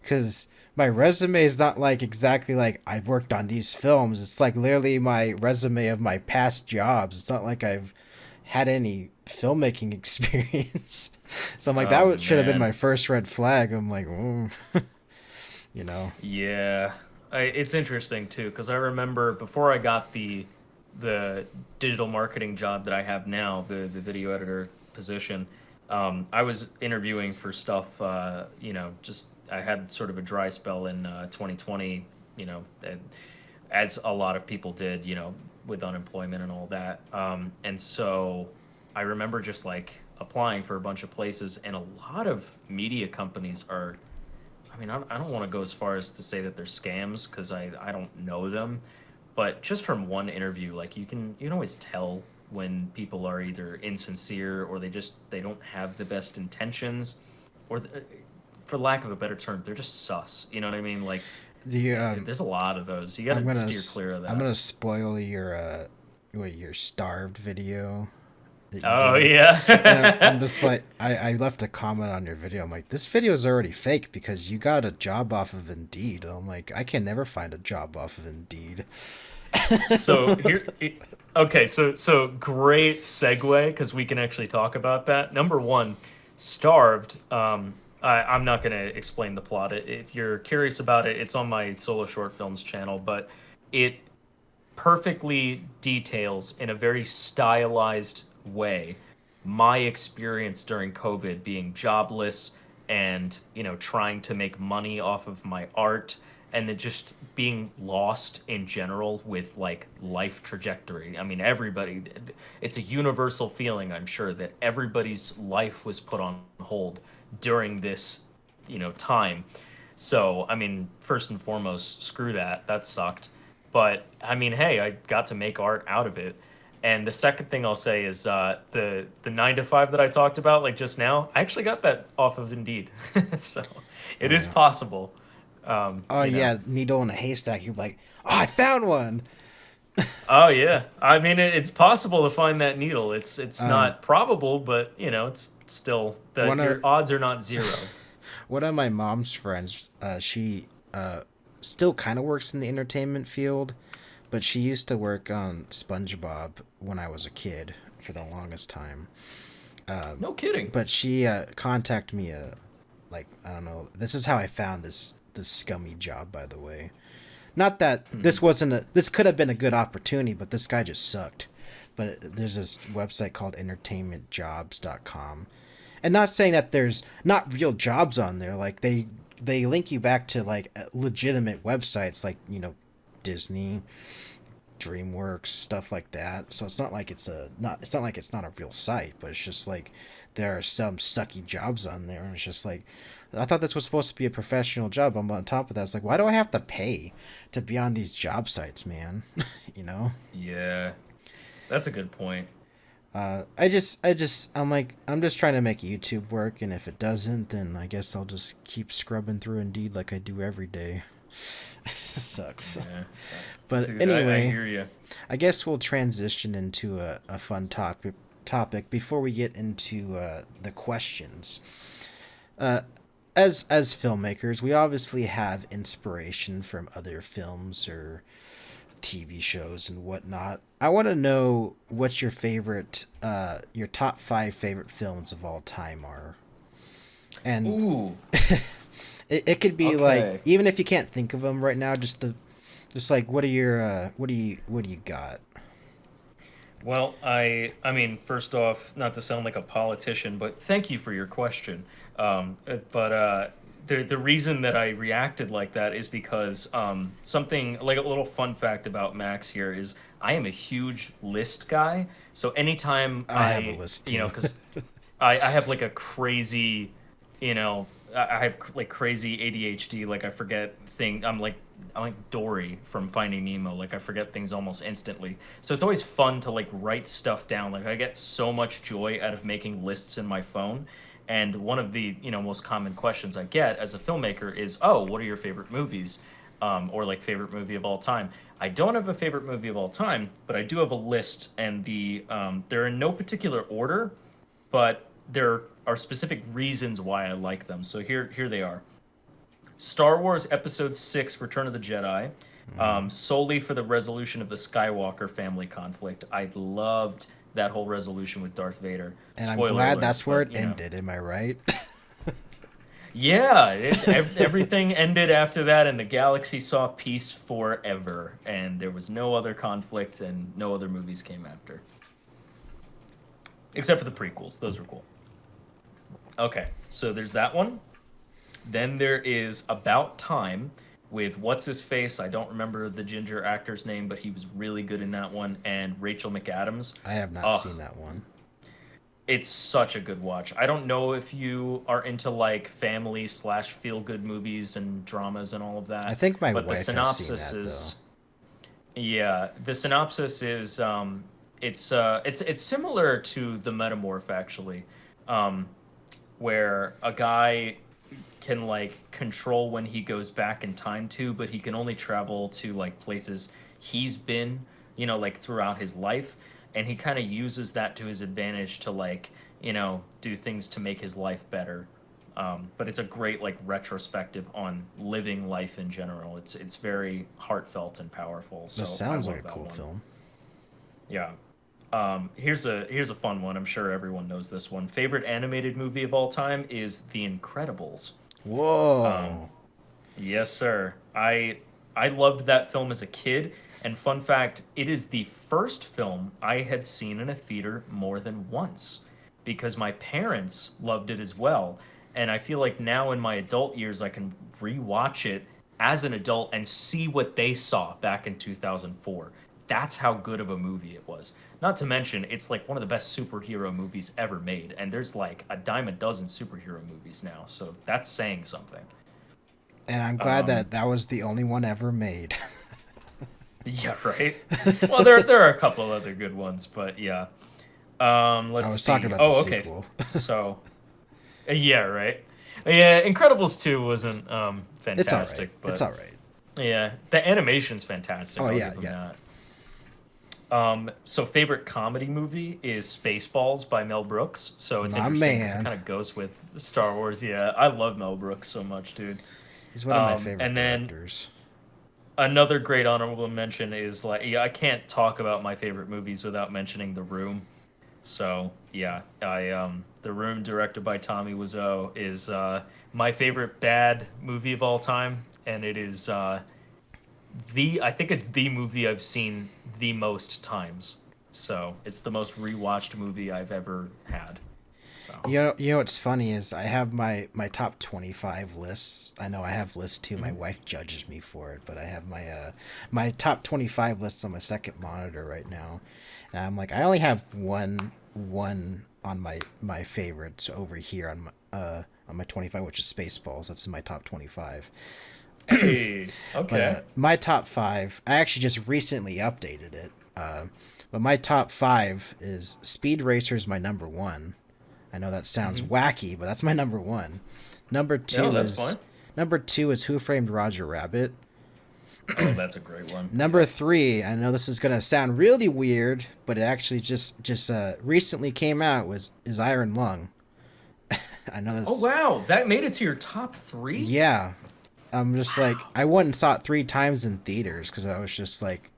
Because my resume is not like exactly like I've worked on these films. It's like literally my resume of my past jobs. It's not like I've had any filmmaking experience. So I'm like, Oh should have been man. my first red flag. I'm like, you know, Yeah, it's interesting too because I remember before I got the digital marketing job that I have now, the video editor position. I was interviewing for stuff. Just I had sort of a dry spell in 2020. As a lot of people did. With unemployment and all that. And so I remember just like applying for a bunch of places, and a lot of media companies are, I mean, I don't want to go as far as to say that they're scams because I don't know them, but just from one interview, like you can always tell when people are either insincere or they don't have the best intentions, or for lack of a better term, they're just sus. You know what I mean? Like, the there's a lot of those. You got to steer clear of I'm that. gonna spoil your your starved video. Oh Indeed. And I'm yeah. just like, I left a comment on your video. I'm like, this video is already fake because you got a job off of Indeed. I'm like, I can never find a job off of Indeed. So here, okay, so great segue because we can actually talk about that. Number one, Starved. I'm not going to explain the plot. If you're curious about it, it's on my Solo Short Films channel, but it perfectly details in a very stylized way my experience during COVID being jobless and, trying to make money off of my art and then just being lost in general with like life trajectory. I mean, everybody, it's a universal feeling, I'm sure, that everybody's life was put on hold during this, time. So, I mean, first and foremost, screw that. That sucked. But I mean, hey, I got to make art out of it. And the second thing I'll say is the 9 to 5 that I talked about like just now. I actually got that off of Indeed, so it is Yeah. possible. Oh yeah, needle in a haystack. You're like, oh, I found one. Oh yeah, I mean it's possible to find that needle. It's Um, not probable, but it's still that one your of odds are not zero. one of my mom's friends, she still kind of works in the entertainment field, but she used to work on SpongeBob when I was a kid for the longest time. No kidding. But she contacted me, like, I don't know. This is how I found this scummy job, by the way. Not that this wasn't a this could have been a good opportunity, but this guy just sucked. But there's this website called entertainmentjobs.com. And not saying that there's not real jobs on there, like they link you back to like legitimate websites like, Disney, DreamWorks, stuff like that. So it's not like it's not a real site, but it's just like there are some sucky jobs on there. And it's just like I thought this was supposed to be a professional job. I'm on top of that. It's like, why do I have to pay to be on these job sites, man? you know? Yeah, that's a good point. I'm just trying to make YouTube work, and if it doesn't, then I guess I'll just keep scrubbing through Indeed like I do every day. Sucks. Yeah, But dude, I anyway, hear you. I guess we'll transition into a fun topic before we get into the questions. Uh, as filmmakers, we obviously have inspiration from other films or TV shows and whatnot. I want to know what your top 5 favorite films of all time are, and Ooh, it could be like okay. even if you can't think of them right now, just like what are your what do you got? Well, I mean, first off, not to sound like a politician, but thank you for your question. But the reason that I reacted like that is because something like a little fun fact about Max here is I am a huge list guy. So anytime I have a list too. because I have like a crazy, I have like crazy ADHD. Like I forget thing. I'm like Dory from Finding Nemo. Like I forget things almost instantly. So it's always fun to like write stuff down. Like I get so much joy out of making lists in my phone. And one of the most common questions I get as a filmmaker is, "Oh, what are your favorite movies?" Or like favorite movie of all time. I don't have a favorite movie of all time, but I do have a list, and they're in no particular order, but there are specific reasons why I like them. So here they are. Star Wars Episode 6 Return of the Jedi, Mm. solely for the resolution of the Skywalker family conflict. I loved that whole resolution with Darth Vader. And I'm Spoiler glad alert, that's where but it ended. Am I right? yeah, everything ended after that, and the galaxy saw peace forever, and there was no other conflict, and no other movies came after, except for the prequels. Those were cool. Okay, so there's that one. Then there is About Time with what's his face? I don't remember the ginger actor's name, but he was really good in that one. And Rachel McAdams. I have not Ugh, seen that one. it's such a good watch. I don't know if you are into like family slash feel good movies and dramas and all of I that, think my but the wife has seen synopsis that though. is yeah, the synopsis is it's similar to the Metamorph actually, um, where a guy can like control when he goes back in time to, but he can only travel to like places he's been, like throughout his life. and he kind of uses that to his advantage to like do things to make his life better. But it's a great like retrospective on living life in general. It's very heartfelt and powerful. So This I sounds like love a that cool one. film. Yeah. Here's a fun one. I'm sure everyone knows this one. Favorite animated movie of all time is The Incredibles. Um, Whoa. yes, sir. I loved that film as a kid. And fun fact, it is the first film I had seen in a theater more than once because my parents loved it as well. And I feel like now in my adult years, I can rewatch it as an adult and see what they saw back in 2004. That's how good of a movie it was. Not to mention, it's like one of the best superhero movies ever made. And there's like a dime a dozen superhero movies now. So that's saying something. And I'm glad Um, that that was the only one ever made. Yeah, right. Well, there are a couple of other good ones, but yeah. I Let's was talking see. about the Oh, okay. sequel. So, yeah, right. Yeah, Incredibles 2 wasn't It's all right. fantastic, It's but all right. yeah, the animation's fantastic. Oh I'll yeah, give them yeah. that. So favorite comedy movie is Spaceballs by Mel Brooks. So it's My interesting because it man. kind of goes with Star Wars. Yeah, I love Mel Brooks so much, dude. He's one of my favorite And then directors. another great honorable mention is like, yeah, I can't talk about my favorite movies without mentioning The Room. So yeah, I The Room, directed by Tommy Wiseau, is my favorite bad movie of all time, and it is the I think it's the movie I've seen the most times. So it's the most rewatched movie I've ever had. So You know what's funny is I have my top 25 lists. I know I have lists too. My mhm. wife judges me for it, but I have my top 25 lists on my second monitor right now. And I'm like I only have one on my favorites over here on my 25, which is Spaceballs. That's in my top 25. Hey, But okay. my top 5, I actually just recently updated it. But my top 5 is Speed Racer's my number 1. I know that sounds Hmm. wacky, but that's my number 1. Number No, 2 that's is fine. number 2 is Who Framed Roger Rabbit. Oh, that's a great one. Number Yeah. 3, I know this is gonna sound really weird, but it actually just recently came out, was is Iron Lung. I know Oh this. wow, that made it to your top three. Yeah, I'm just like Wow. I went and saw it 3 times in theaters because I was just like,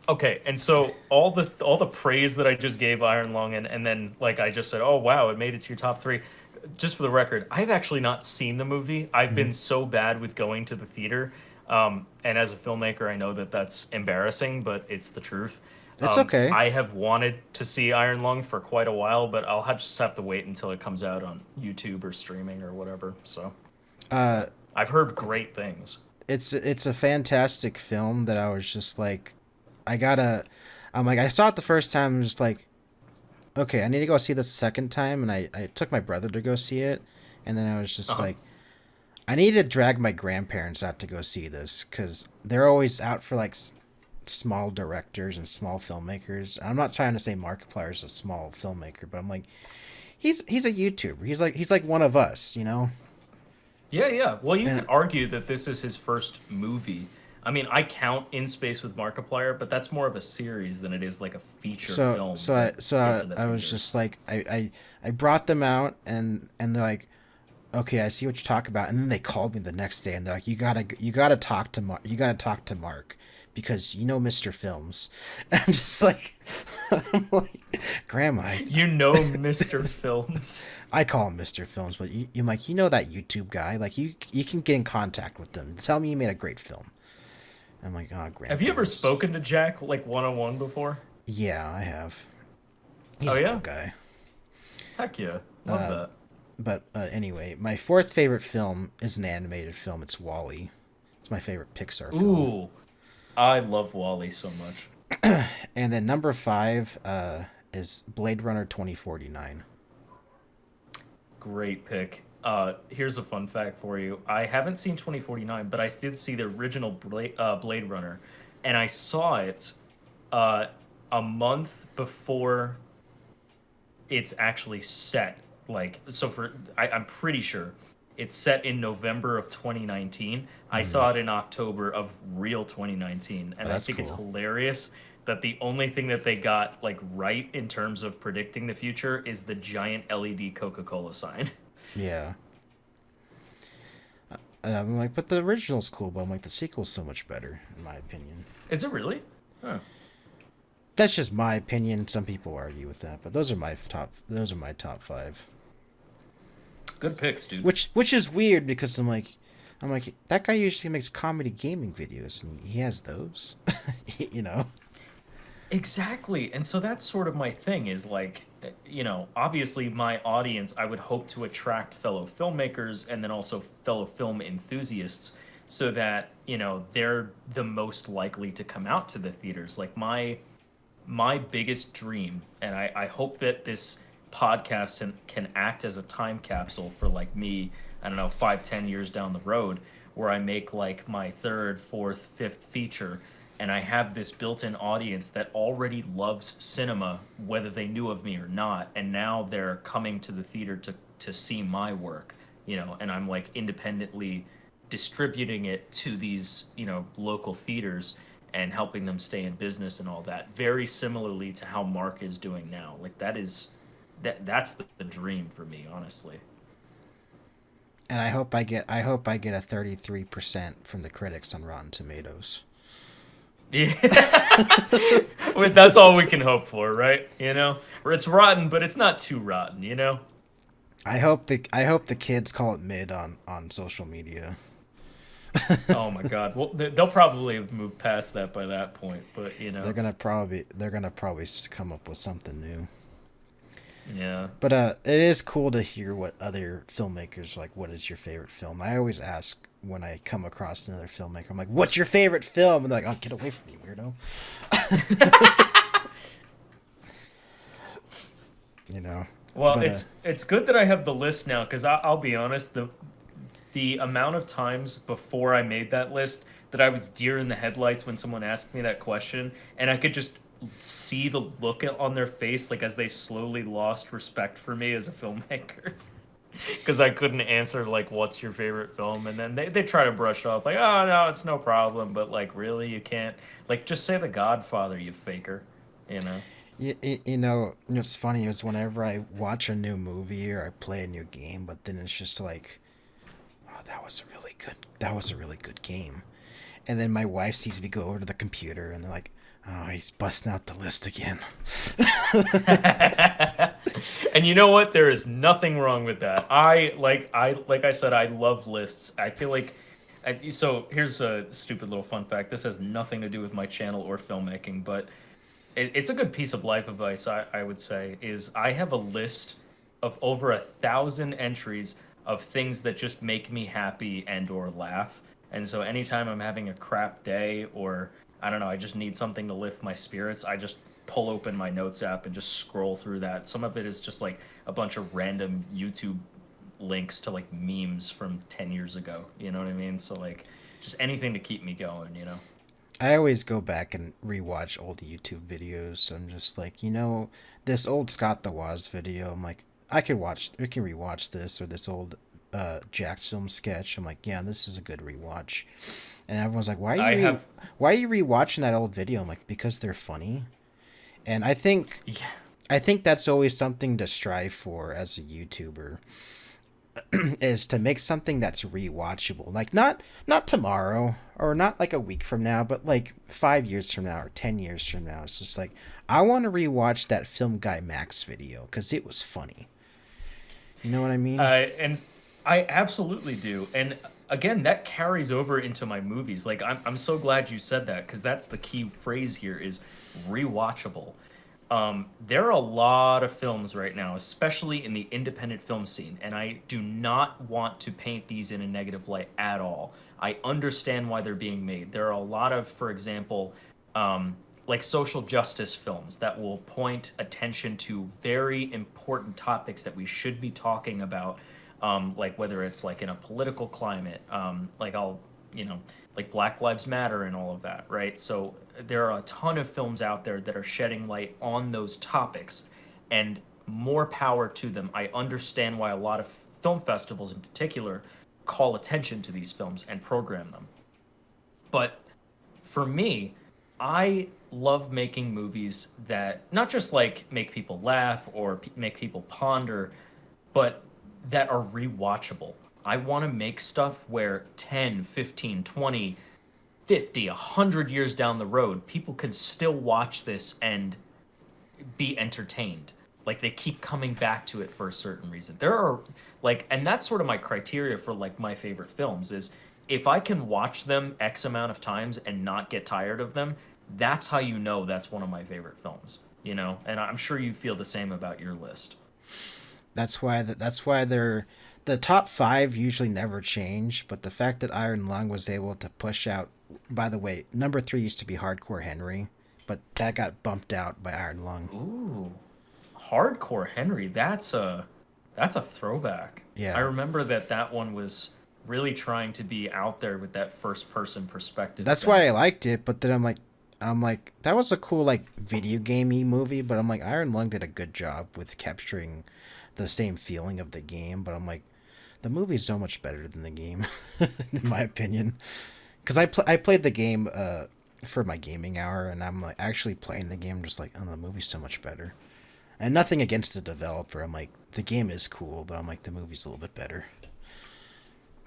Okay, and so all the praise that I just gave Iron Lung, and then like I just said, oh wow, it made it to your top three. Just for the record, I've actually not seen the movie. I've mhm. been so bad with going to the theater, and as a filmmaker, I know that that's embarrassing, but it's the truth. It's okay. I have wanted to see Iron Lung for quite a while, but just have to wait until it comes out on YouTube or streaming or whatever. So, Uh, but I've heard great things. it's a fantastic film that I was just like, I gotta. I'm like I saw it the first time. I'm just like, okay, I need to go see this a second time, and I took my brother to go see it, and then I was Uh just huh. like, I need to drag my grandparents out to go see this because they're always out for like small directors and small filmmakers. I'm not trying to say Markiplier is a small filmmaker, but I'm like, he's a YouTuber. He's like one of us, you know. Yeah, yeah. Well, you And could argue that this is his first movie. I mean, I count In Space with Markiplier, but that's more of a series than it is like a feature so film so I that so gets I, into I was theaters. just like I brought them out and they're like, okay, I see what you talk about, and then they called me the next day and they're like, you gotta talk to Mark, you gotta talk to Mark because you know Mr. Films. And I'm just like, I'm like, Grandma, You know, Mr. Films. I call him Mr. Films, but you're like, you know that YouTube guy, like you can get in contact with them. Tell me you made a great film. I'm like, oh, Have you ever grandparents. spoken to Jack like one on one before? Yeah, I have. Oh He's a cool yeah, guy. heck yeah, love that. But anyway, my fourth favorite film is an animated film. It's Wall-E. It's my favorite Pixar film. Ooh, I love Wally so much. And then number 5 is Blade Runner 2049. Great pick. Here's a fun fact for you. I haven't seen 2049, but I did see the original Blade Runner, and I saw it uh, a month before it's actually set. Like, so I'm pretty sure It's set in November of 2019. I saw it in October of real 2019, Oh, and I that's think it's cool. hilarious that the only thing that they got like right in terms of predicting the future is the giant LED Coca-Cola sign. Yeah. I'm like, but the original's cool, but I'm like, the sequel's so much better, in my opinion. Is it really? Huh. That's just my opinion. Some people argue with that, but those are my top. Those are my top five. Good picks, dude. Which is weird because I'm like that guy usually makes comedy gaming videos and he has those, you know. Exactly. And so that's sort of my thing is like, obviously my audience, I would hope to attract fellow filmmakers and then also fellow film enthusiasts so that, they're the most likely to come out to the theaters. Like my biggest dream, and I hope that this podcast can act as a time capsule for like me, I don't know, 5, 10 years down the road, where I make like my third, fourth, fifth feature, and I have this built-in audience that already loves cinema, whether they knew of me or not, and now they're coming to the theater to see my work, and I'm like independently distributing it to these, local theaters and helping them stay in business and all that. Very similarly to how Mark is doing now. Like that's the dream for me, honestly. And I hope I get a 33% from the critics on Rotten Tomatoes. Yeah. Well, that's all we can hope for, right? Or it's rotten, but it's not too rotten. I hope the kids call it mid on social media. Oh my God. Well, they'll probably have moved past that by that point, but They're gonna probably come up with something new. yeah. But it is cool to hear what other filmmakers like. What is your favorite film? I always ask when I come across another filmmaker. I'm like, "What's your favorite film?" And they're like, "Oh, get away from me, weirdo." You know. Well, But it's good that I have the list now because I'll be honest, the amount of times before I made that list that I was deer in the headlights when someone asked me that question, and I could just see the look on their face, like as they slowly lost respect for me as a filmmaker. Because I couldn't answer, like, what's your favorite film? And then they try to brush off, like, oh, no, it's no problem. But, like, really, you can't. Like, just say The Godfather, you faker. You know? what's funny is whenever I watch a new movie or I play a new game, but then it's just like, oh, that was a really good game. And then my wife sees me go over to the computer and they're like, oh, he's busting out the list again. And you know what? There is nothing wrong with that. Like I said, I love lists. I feel like so here's a stupid little fun fact. This has nothing to do with my channel or filmmaking, but it's a good piece of life advice. I would say is I have a list of over 1,000 entries of things that just make me happy and or laugh. And so anytime I'm having a crap day or I don't know, I just need something to lift my spirits, I just pull open my notes app and just scroll through that. Some of it is just like a bunch of random YouTube links to like memes from 10 years ago. You know what I mean? So like just anything to keep me going. I always go back and rewatch old YouTube videos. I'm just like, this old Scott the Woz video. I'm like, we can rewatch this or this old Jack's film sketch. I'm like, yeah, this is a good rewatch. And everyone's like, I have why are you rewatching that old video? I'm like, because they're funny. And yeah. I think that's always something to strive for as a YouTuber is to make something that's rewatchable. Like not tomorrow or not like a week from now, but like 5 years from now or 10 years from now. It's just like I want to rewatch that FilmGuyMax video because it was funny. You know what I mean? And I absolutely do. And again, that carries over into my movies. Like I'm so glad you said that because that's the key phrase here is rewatchable. There are a lot of films right now, especially in the independent film scene, and I do not want to paint these in a negative light at all. I understand why they're being made. There are a lot of, for example, like social justice films that will point attention to very important topics that we should be talking about, like whether it's like in a political climate, like Black Lives Matter and all of that, right? So there are a ton of films out there that are shedding light on those topics, and more power to them. I understand why a lot of film festivals in particular call attention to these films and program them. But for me, I love making movies that not just like make people laugh or make people ponder, but that are rewatchable. I want to make stuff where 10, 15, 20, 50, 100 years down the road, people can still watch this and be entertained. Like they keep coming back to it for a certain reason. There are like, and that's sort of my criteria for like my favorite films is if I can watch them X amount of times and not get tired of them, that's how you know that's one of my favorite films, you know? And I'm sure you feel the same about your list. That's why they're the top five usually never change. But the fact that Iron Lung was able to push out, by the way, number three used to be Hardcore Henry, but that got bumped out by Iron Lung. Ooh, Hardcore Henry. That's a throwback. I Yeah, remember that one was really trying to be out there with that first person perspective that's thing. why I liked it. But then I'm like, that was a cool like video gamey movie. But I'm like, Iron Lung did a good job with capturing the same feeling of the game. But I'm like, the movie's so much better than the game, in my opinion. Because I played the game for my gaming hour, and I'm like actually playing the game, just like, oh, the movie's so much better. And nothing against the developer. I'm like, the game is cool, but I'm like, the movie's a little bit better.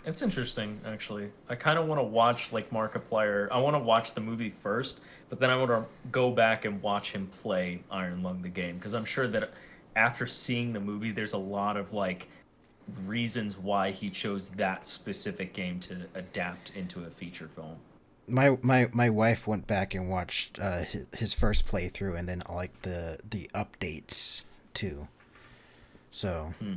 It's interesting, actually. I kind of want to watch like Markiplier. I want to watch the movie first, but then I want to go back and watch him play Iron Lung the game because I'm sure that after seeing the movie, there's a lot of like reasons why he chose that specific game to adapt into a feature film. My wife went back and watched his first playthrough, and then like the updates too. So, Hmm.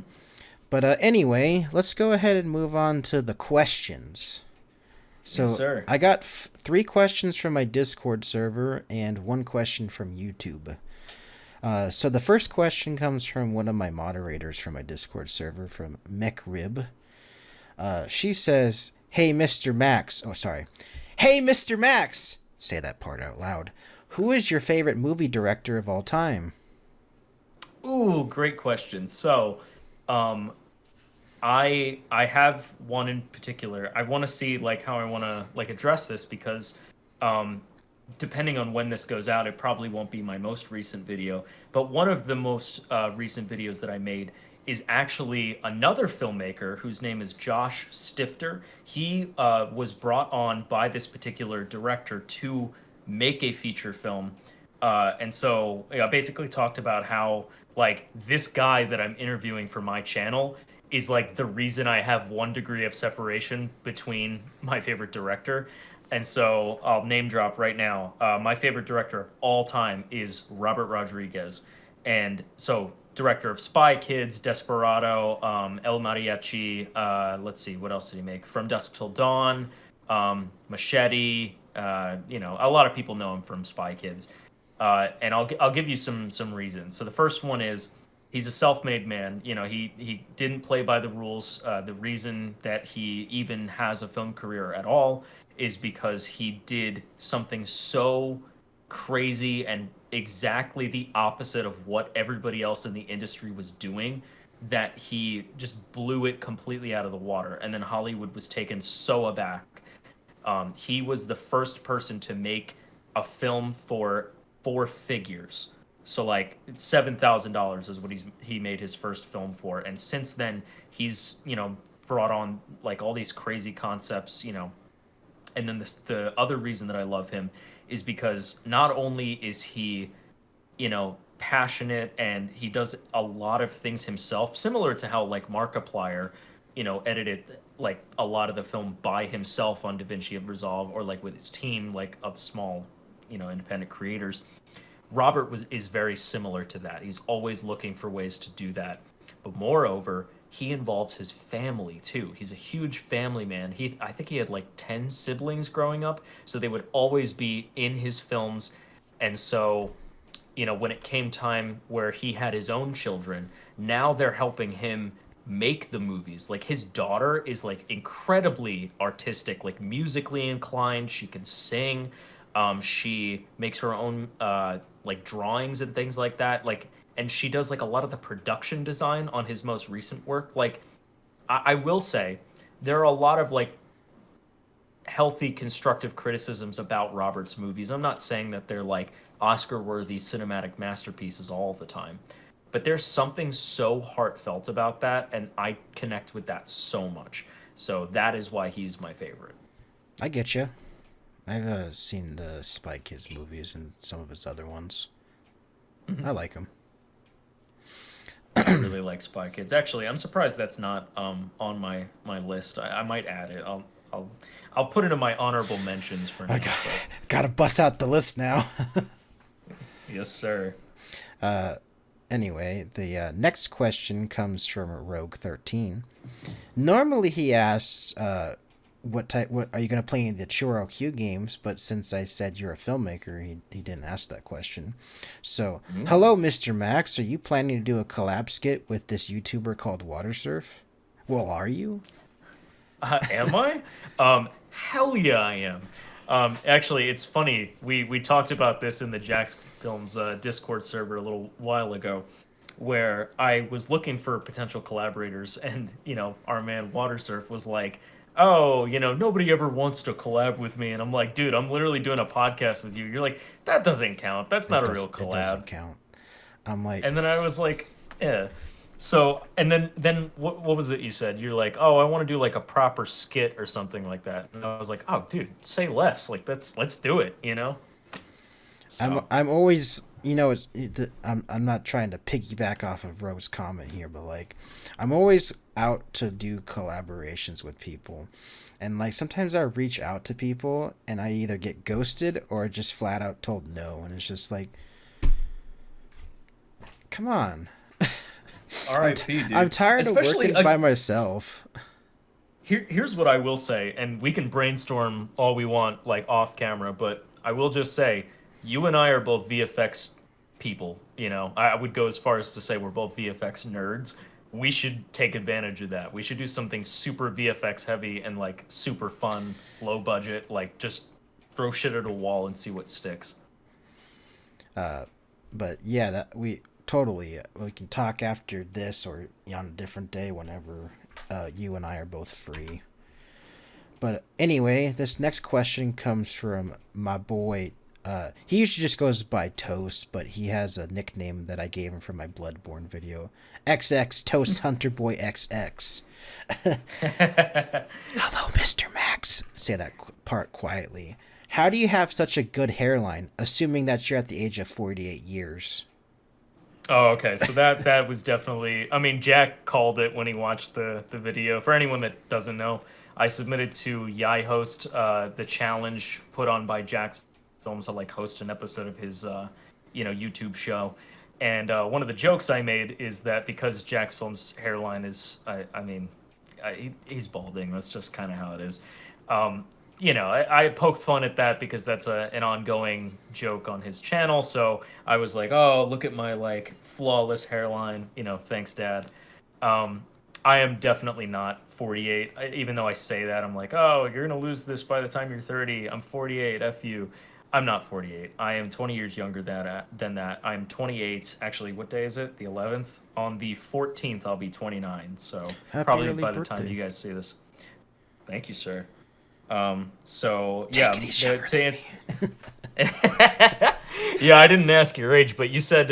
but anyway, let's go ahead and move on to the questions. Yes, So sir. I got three questions from my Discord server and one question from YouTube. So the first question comes from one of my moderators from my Discord server, from MechRib. She says, "Hey, Mr. Max." Oh, sorry. "Hey, Mr. Max." Say that part out loud. "Who is your favorite movie director of all time?" Ooh, great question. So, um, I have one in particular. I want to see like how I want to like address this because um depending on when this goes out, it probably won't be my most recent video, but one of the most recent videos that I made is actually another filmmaker whose name is Josh Stifter. He was brought on by this particular director to make a feature film. And so I basically talked about how like this guy that I'm interviewing for my channel is like the reason I have 1 degree of separation between my favorite director. And so I'll name drop right now. My favorite director of all time is Robert Rodriguez. And so director of Spy Kids, Desperado, El Mariachi. Let's see, what else did he make? From Dusk Till Dawn, Machete. A lot of people know him from Spy Kids. And I'll give you some reasons. So the first one is he's a self-made man. You know, he didn't play by the rules. The reason that he even has a film career at all is because he did something so crazy and exactly the opposite of what everybody else in the industry was doing that he just blew it completely out of the water. And then Hollywood was taken so aback. He was the first person to make a film for four figures. So like $7,000 is what he made his first film for, and since then he's brought on like all these crazy concepts, and then the other reason that I love him is because not only is he, passionate and he does a lot of things himself, similar to how like Markiplier, edited like a lot of the film by himself on DaVinci Resolve or like with his team like of small, independent creators. Robert is very similar to that. He's always looking for ways to do that. But moreover, he involves his family too. He's a huge family man. I think he had like 10 siblings growing up, so they would always be in his films. And so, when it came time where he had his own children, now they're helping him make the movies. Like his daughter is like incredibly artistic, like musically inclined. She can sing. She makes her own like drawings and things like that. Like, and she does like a lot of the production design on his most recent work. Like, I will say there are a lot of like healthy constructive criticisms about Robert's movies. I'm not saying that they're like Oscar-worthy cinematic masterpieces all the time, but there's something so heartfelt about that, and I connect with that so much. So that is why he's my favorite. I get you. I've seen the Spy Kids movies and some of his other ones. I like them. I really like Spy Kids. Actually, I'm surprised that's not on my list. I might add it. I'll I'll put it in my honorable mentions for I now. But gotta bust out the list now. yes, sir. Anyway, the next question comes from Rogue13. Normally he asks, what type? What are you gonna play in the Churro Q games? But since I said you're a filmmaker, he didn't ask that question. So, hello, Mr. Max. Are you planning to do a collab skit with this YouTuber called Watersurf? Well, are you? Am I? Hell yeah, I am. Actually, it's funny. We talked about this in the Jack's Films Discord server a little while ago, where I was looking for potential collaborators, and our man Watersurf was like, "Oh, nobody ever wants to collab with me," and I'm like, "Dude, I'm literally doing a podcast with you." You're like, "That doesn't count. That's not a real It doesn't collab." count. I'm like, And then I was like, "Yeah." So, and then what was it you said? You're like, "Oh, I want to do like a proper skit or something like that." And I was like, "Oh, dude, say less. Like let's do it." So, I'm always, I'm not trying to piggyback off of Rose's comment here, but like I'm always out to do collaborations with people. And like sometimes I reach out to people and I either get ghosted or just flat out told no, and it's just like, come on. R.I.P., dude. I'm tired of Especially working by myself. here's what I will say, and we can brainstorm all we want, like off camera, but I will just say, you and I are both VFX people. I would go as far as to say we're both VFX nerds. We should take advantage of that. We should do something super VFX heavy and like super fun, low budget, like just throw shit at a wall and see what sticks. But yeah, that we can talk after this or on a different day whenever you and I are both free. But anyway, this next question comes from my boy. He usually just goes by Toast, but he has a nickname that I gave him for my Bloodborne video. XX Toast Hunter Boy XX. Hello, Mr. Max. Say that part quietly. How do you have such a good hairline, assuming that you're at the age of 48 years? Oh, okay. So that was definitely. I mean, Jack called it when he watched the video. For anyone that doesn't know, I submitted to YIAYHost the challenge put on by Jack's Films to like host an episode of his YouTube show. And one of the jokes I made is that because Jack's Films hairline is, he's balding. That's just kind of how it is. I poked fun at that because that's an ongoing joke on his channel. So I was like, oh, look at my like flawless hairline. Thanks, Dad. I am definitely not 48. Even though I say that, I'm like, oh, you're gonna lose this by the time you're 30. I'm 48. F you. I'm not 48. I am 20 years younger than that. I'm 28. Actually, what day is it? The 11th. On the 14th, I'll be 29. So Happy probably early by the time birthday. you guys see this. Thank you, sir. So Take yeah, it easy, to answer. Yeah, I didn't ask your age, but you said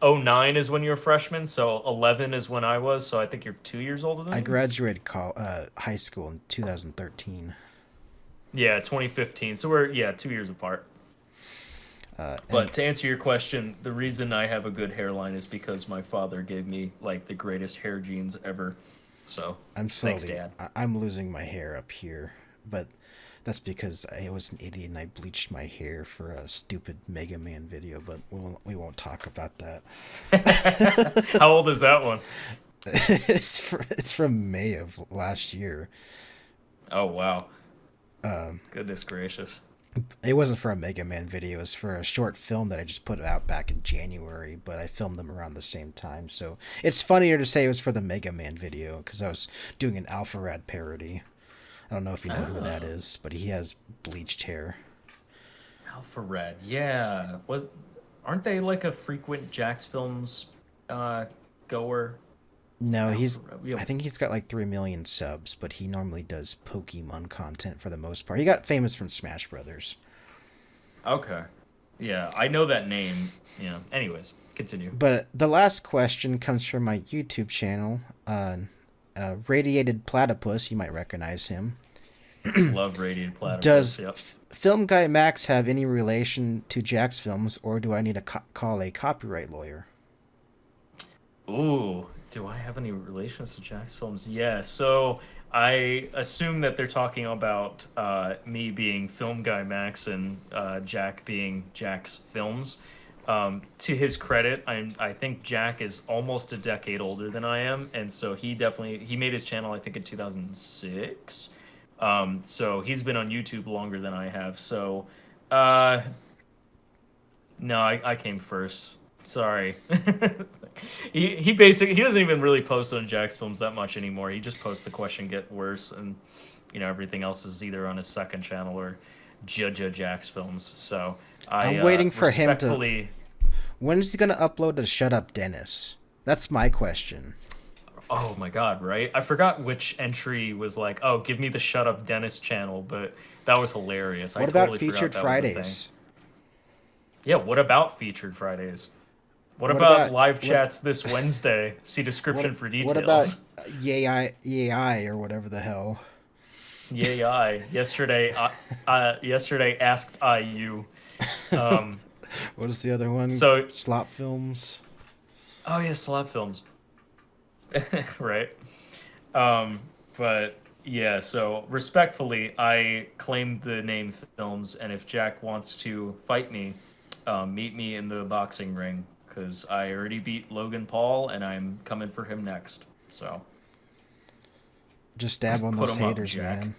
'09 is when you were a freshman, so 11 is when I was. So I think you're 2 years older than I me. graduated high school in 2013. Yeah, 2015. So we're 2 years apart. But to answer your question, the reason I have a good hairline is because my father gave me like the greatest hair genes ever. So I'm thanks, slowly, Dad. I'm losing my hair up here, but that's because I was an idiot and I bleached my hair for a stupid Mega Man video. But we won't talk about that. How old is that one? It's from May of last year. Oh wow. Goodness gracious. It wasn't for a Mega Man video. It was for a short film that I just put out back in January, but I filmed them around the same time. So it's funnier to say it was for the Mega Man video because I was doing an Alpha Rad parody. I don't know if you know who that is, but he has bleached hair. Alpha Red, yeah. Aren't they like a frequent Jack's Films goer? No, Yeah. I think he's got like 3 million subs, but he normally does Pokemon content for the most part. He got famous from Smash Brothers. Okay. Yeah, I know that name. Yeah. Anyways, continue. But the last question comes from my YouTube channel. Radiated Platypus, you might recognize him. Love Radiant Platypus. Does Yep. Film Guy Max have any relation to Jack's films, or do I need to call a copyright lawyer? Ooh, do I have any relations to Jack's films? Yeah, so I assume that they're talking about me being Film Guy Max and Jack being Jack's films. To his credit, I think Jack is almost a decade older than I am, and so he made his channel I think in 2006. So he's been on YouTube longer than I have. So uh, no, I came first. Sorry. He basically he doesn't even really post on Jack's films that much anymore. He just posts the question get worse, and everything else is either on his second channel or Judge Jack's films. So I I'm waiting for him to. respectfully. When is he gonna upload to Shut Up Dennis? That's my question. Oh my god, right? I forgot which entry was like, oh, give me the Shut Up Dennis channel, but that was hilarious. I What about totally Featured forgot that was a thing. Fridays? Yeah, what about Featured Fridays? What What about about live what? chats this Wednesday? See description What? for What about details. Yay or whatever the hell? Yay, I. Yesterday asked I you. Um, What is the other one? so, Slop Films. oh yeah, slab films. Right. Um, but yeah, so respectfully, I claimed the name films, and if Jack wants to fight me, meet me in the boxing ring, because I already beat Logan Paul, and I'm coming for him next. So Just dab on put those him up, haters, Jack. man.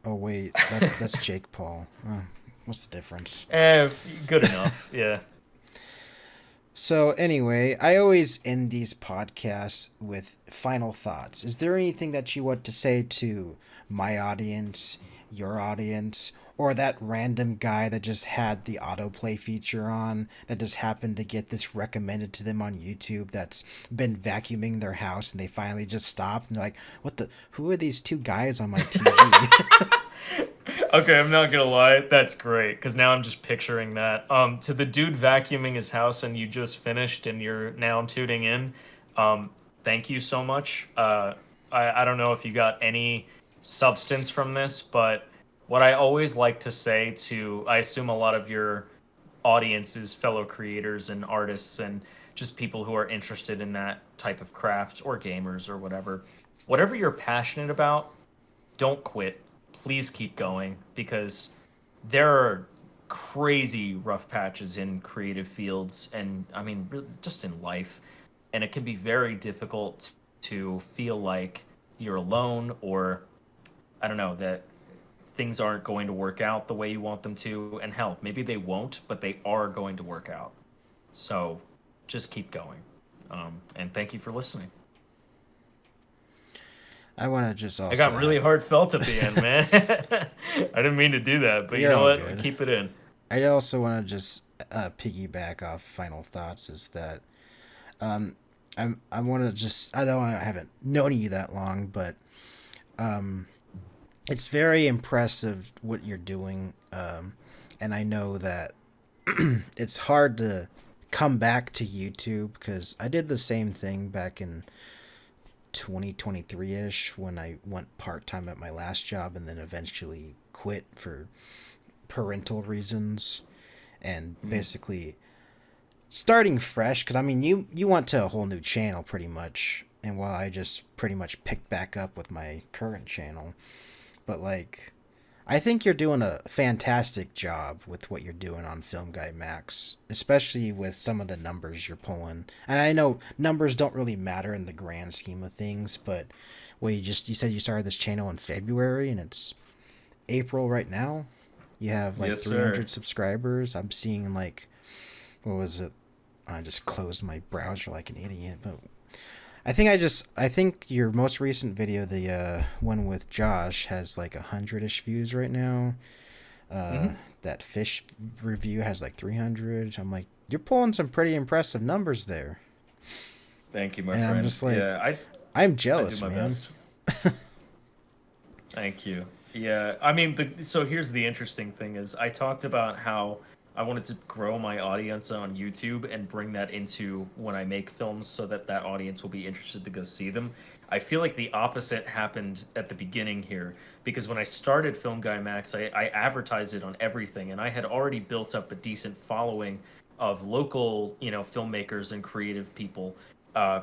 Oh wait, that's Jake Paul. What's the difference? Good enough. Yeah. So anyway, I always end these podcasts with final thoughts. Is there anything that you want to say to my audience, your audience, or that random guy that just had the autoplay feature on that just happened to get this recommended to them on YouTube that's been vacuuming their house and they finally just stopped and they're like, "What the who are these two guys on my TV?" Okay, I'm not gonna lie, that's great because now I'm just picturing that. To the dude vacuuming his house and you just finished and you're now tuning in, thank you so much. I don't know if you got any substance from this, but what I always like to say to, I assume a lot of your audience is fellow creators and artists and just people who are interested in that type of craft or gamers or whatever. Whatever you're passionate about, don't quit. Please keep going because there are crazy rough patches in creative fields and I mean really just in life, and it can be very difficult to feel like you're alone or I don't know that things aren't going to work out the way you want them to, and hell, maybe they won't, but they are going to work out. So just keep going, and thank you for listening. I want to just I also got really heartfelt at the end, man. I didn't mean to do that, but you You're know all what? good. Keep it in. I also want to just piggyback off final thoughts is that um, I want to just I know I haven't known you that long, but um, it's very impressive what you're doing, and I know that it's hard to come back to YouTube because I did the same thing back in 2023ish when I went part time at my last job and then eventually quit for parental reasons and Mm. basically starting fresh because I mean you went to a whole new channel pretty much, and while I just pretty much picked back up with my current channel, but like I think you're doing a fantastic job with what you're doing on Film Guy Max, especially with some of the numbers you're pulling. And I know numbers don't really matter in the grand scheme of things, but well, you said you started this channel in February and it's April right now. You have like Yes, sir. 300 subscribers. I'm seeing like what was it? I just closed my browser like an idiot, but I think your most recent video, the one with Josh, has like 100ish views right now. Uh, Hmm. that fish review has like 300. I'm like, you're pulling some pretty impressive numbers there. Thank you, my And I'm friend. just like, Yeah, I'm I do jealous, my man. best. Thank you. Yeah, I mean, so here's the interesting thing is I talked about how I wanted to grow my audience on YouTube and bring that into when I make films so that that audience will be interested to go see them. I feel like the opposite happened at the beginning here because when I started Film Guy Max, I advertised it on everything and I had already built up a decent following of local, filmmakers and creative people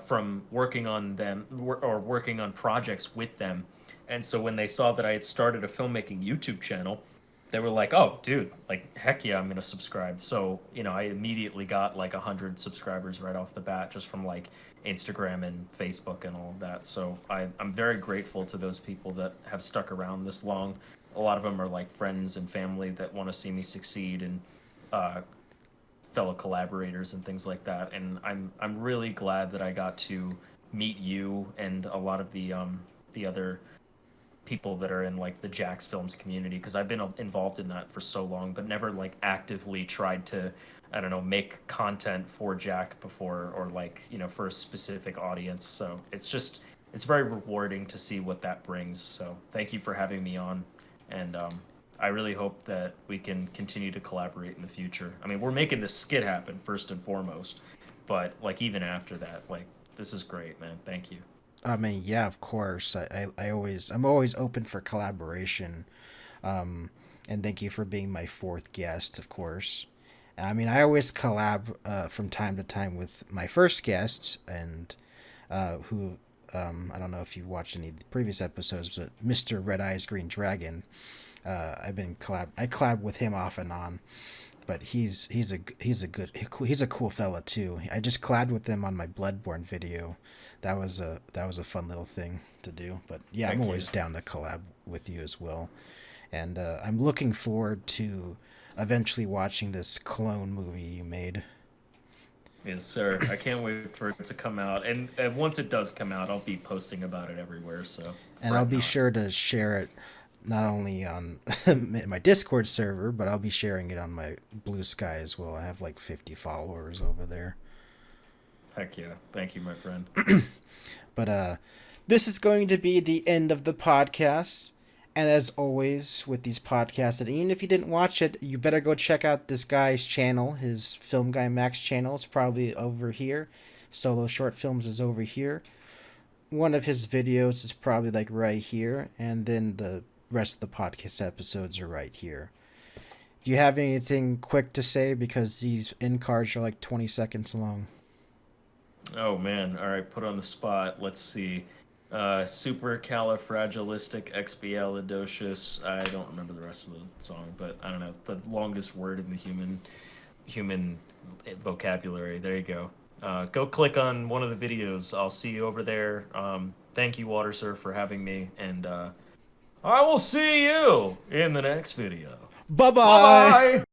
from working on them or working on projects with them. And so when they saw that I had started a filmmaking YouTube channel, they were like, "Oh, dude, like heck yeah, I'm gonna subscribe." So I immediately got like 100 subscribers right off the bat just from like Instagram and Facebook and all of that. So I'm very grateful to those people that have stuck around this long. A lot of them are like friends and family that want to see me succeed and uh, fellow collaborators and things like that. And I'm really glad that I got to meet you and a lot of the other people that are in like the Jax Films community because I've been involved in that for so long, but never like actively tried to, I don't know, make content for Jack before or like for a specific audience. So it's very rewarding to see what that brings. So thank you for having me on, and I really hope that we can continue to collaborate in the future. I mean, we're making this skit happen first and foremost, but like even after that, like this is great, man. Thank you. I mean, yeah, of course. I'm always open for collaboration. And thank you for being my fourth guest, of course. I mean, I always collab from time to time with my first guest, and who I don't know if you've watched any of the previous episodes, but Mr. Red Eyes Green Dragon. I collab with him off and on, but he's a cool fella too. I just collabed with him on my Bloodborne video. That was a fun little thing to do. But yeah, I'm Thank you. always down to collab with you as well, and I'm looking forward to eventually watching this clone movie you made. Yes, sir. I can't wait for it to come out. And once it does come out, I'll be posting about it everywhere. So And I'll fret be not. sure to share it not only on my Discord server, but I'll be sharing it on my Blue Sky as well. I have like 50 followers over there. Heck yeah. Thank you, my friend. But this is going to be the end of the podcast. And as always with these podcasts, and even if you didn't watch it, you better go check out this guy's channel, his Film Guy Max channel. It's probably over here. Solo Short Films is over here. One of his videos is probably like right here, and then the rest of the podcast episodes are right here. Do you have anything quick to say? Because these end cards are like 20 seconds long. Oh man. All right, put on the spot. Let's see. Supercalifragilisticexpialidocious. I don't remember the rest of the song, but I don't know the longest word in the human vocabulary. There you go. Go click on one of the videos. I'll see you over there. Thank you, Watersurf, for having me, and I will see you in the next video. Bye Bye bye! bye.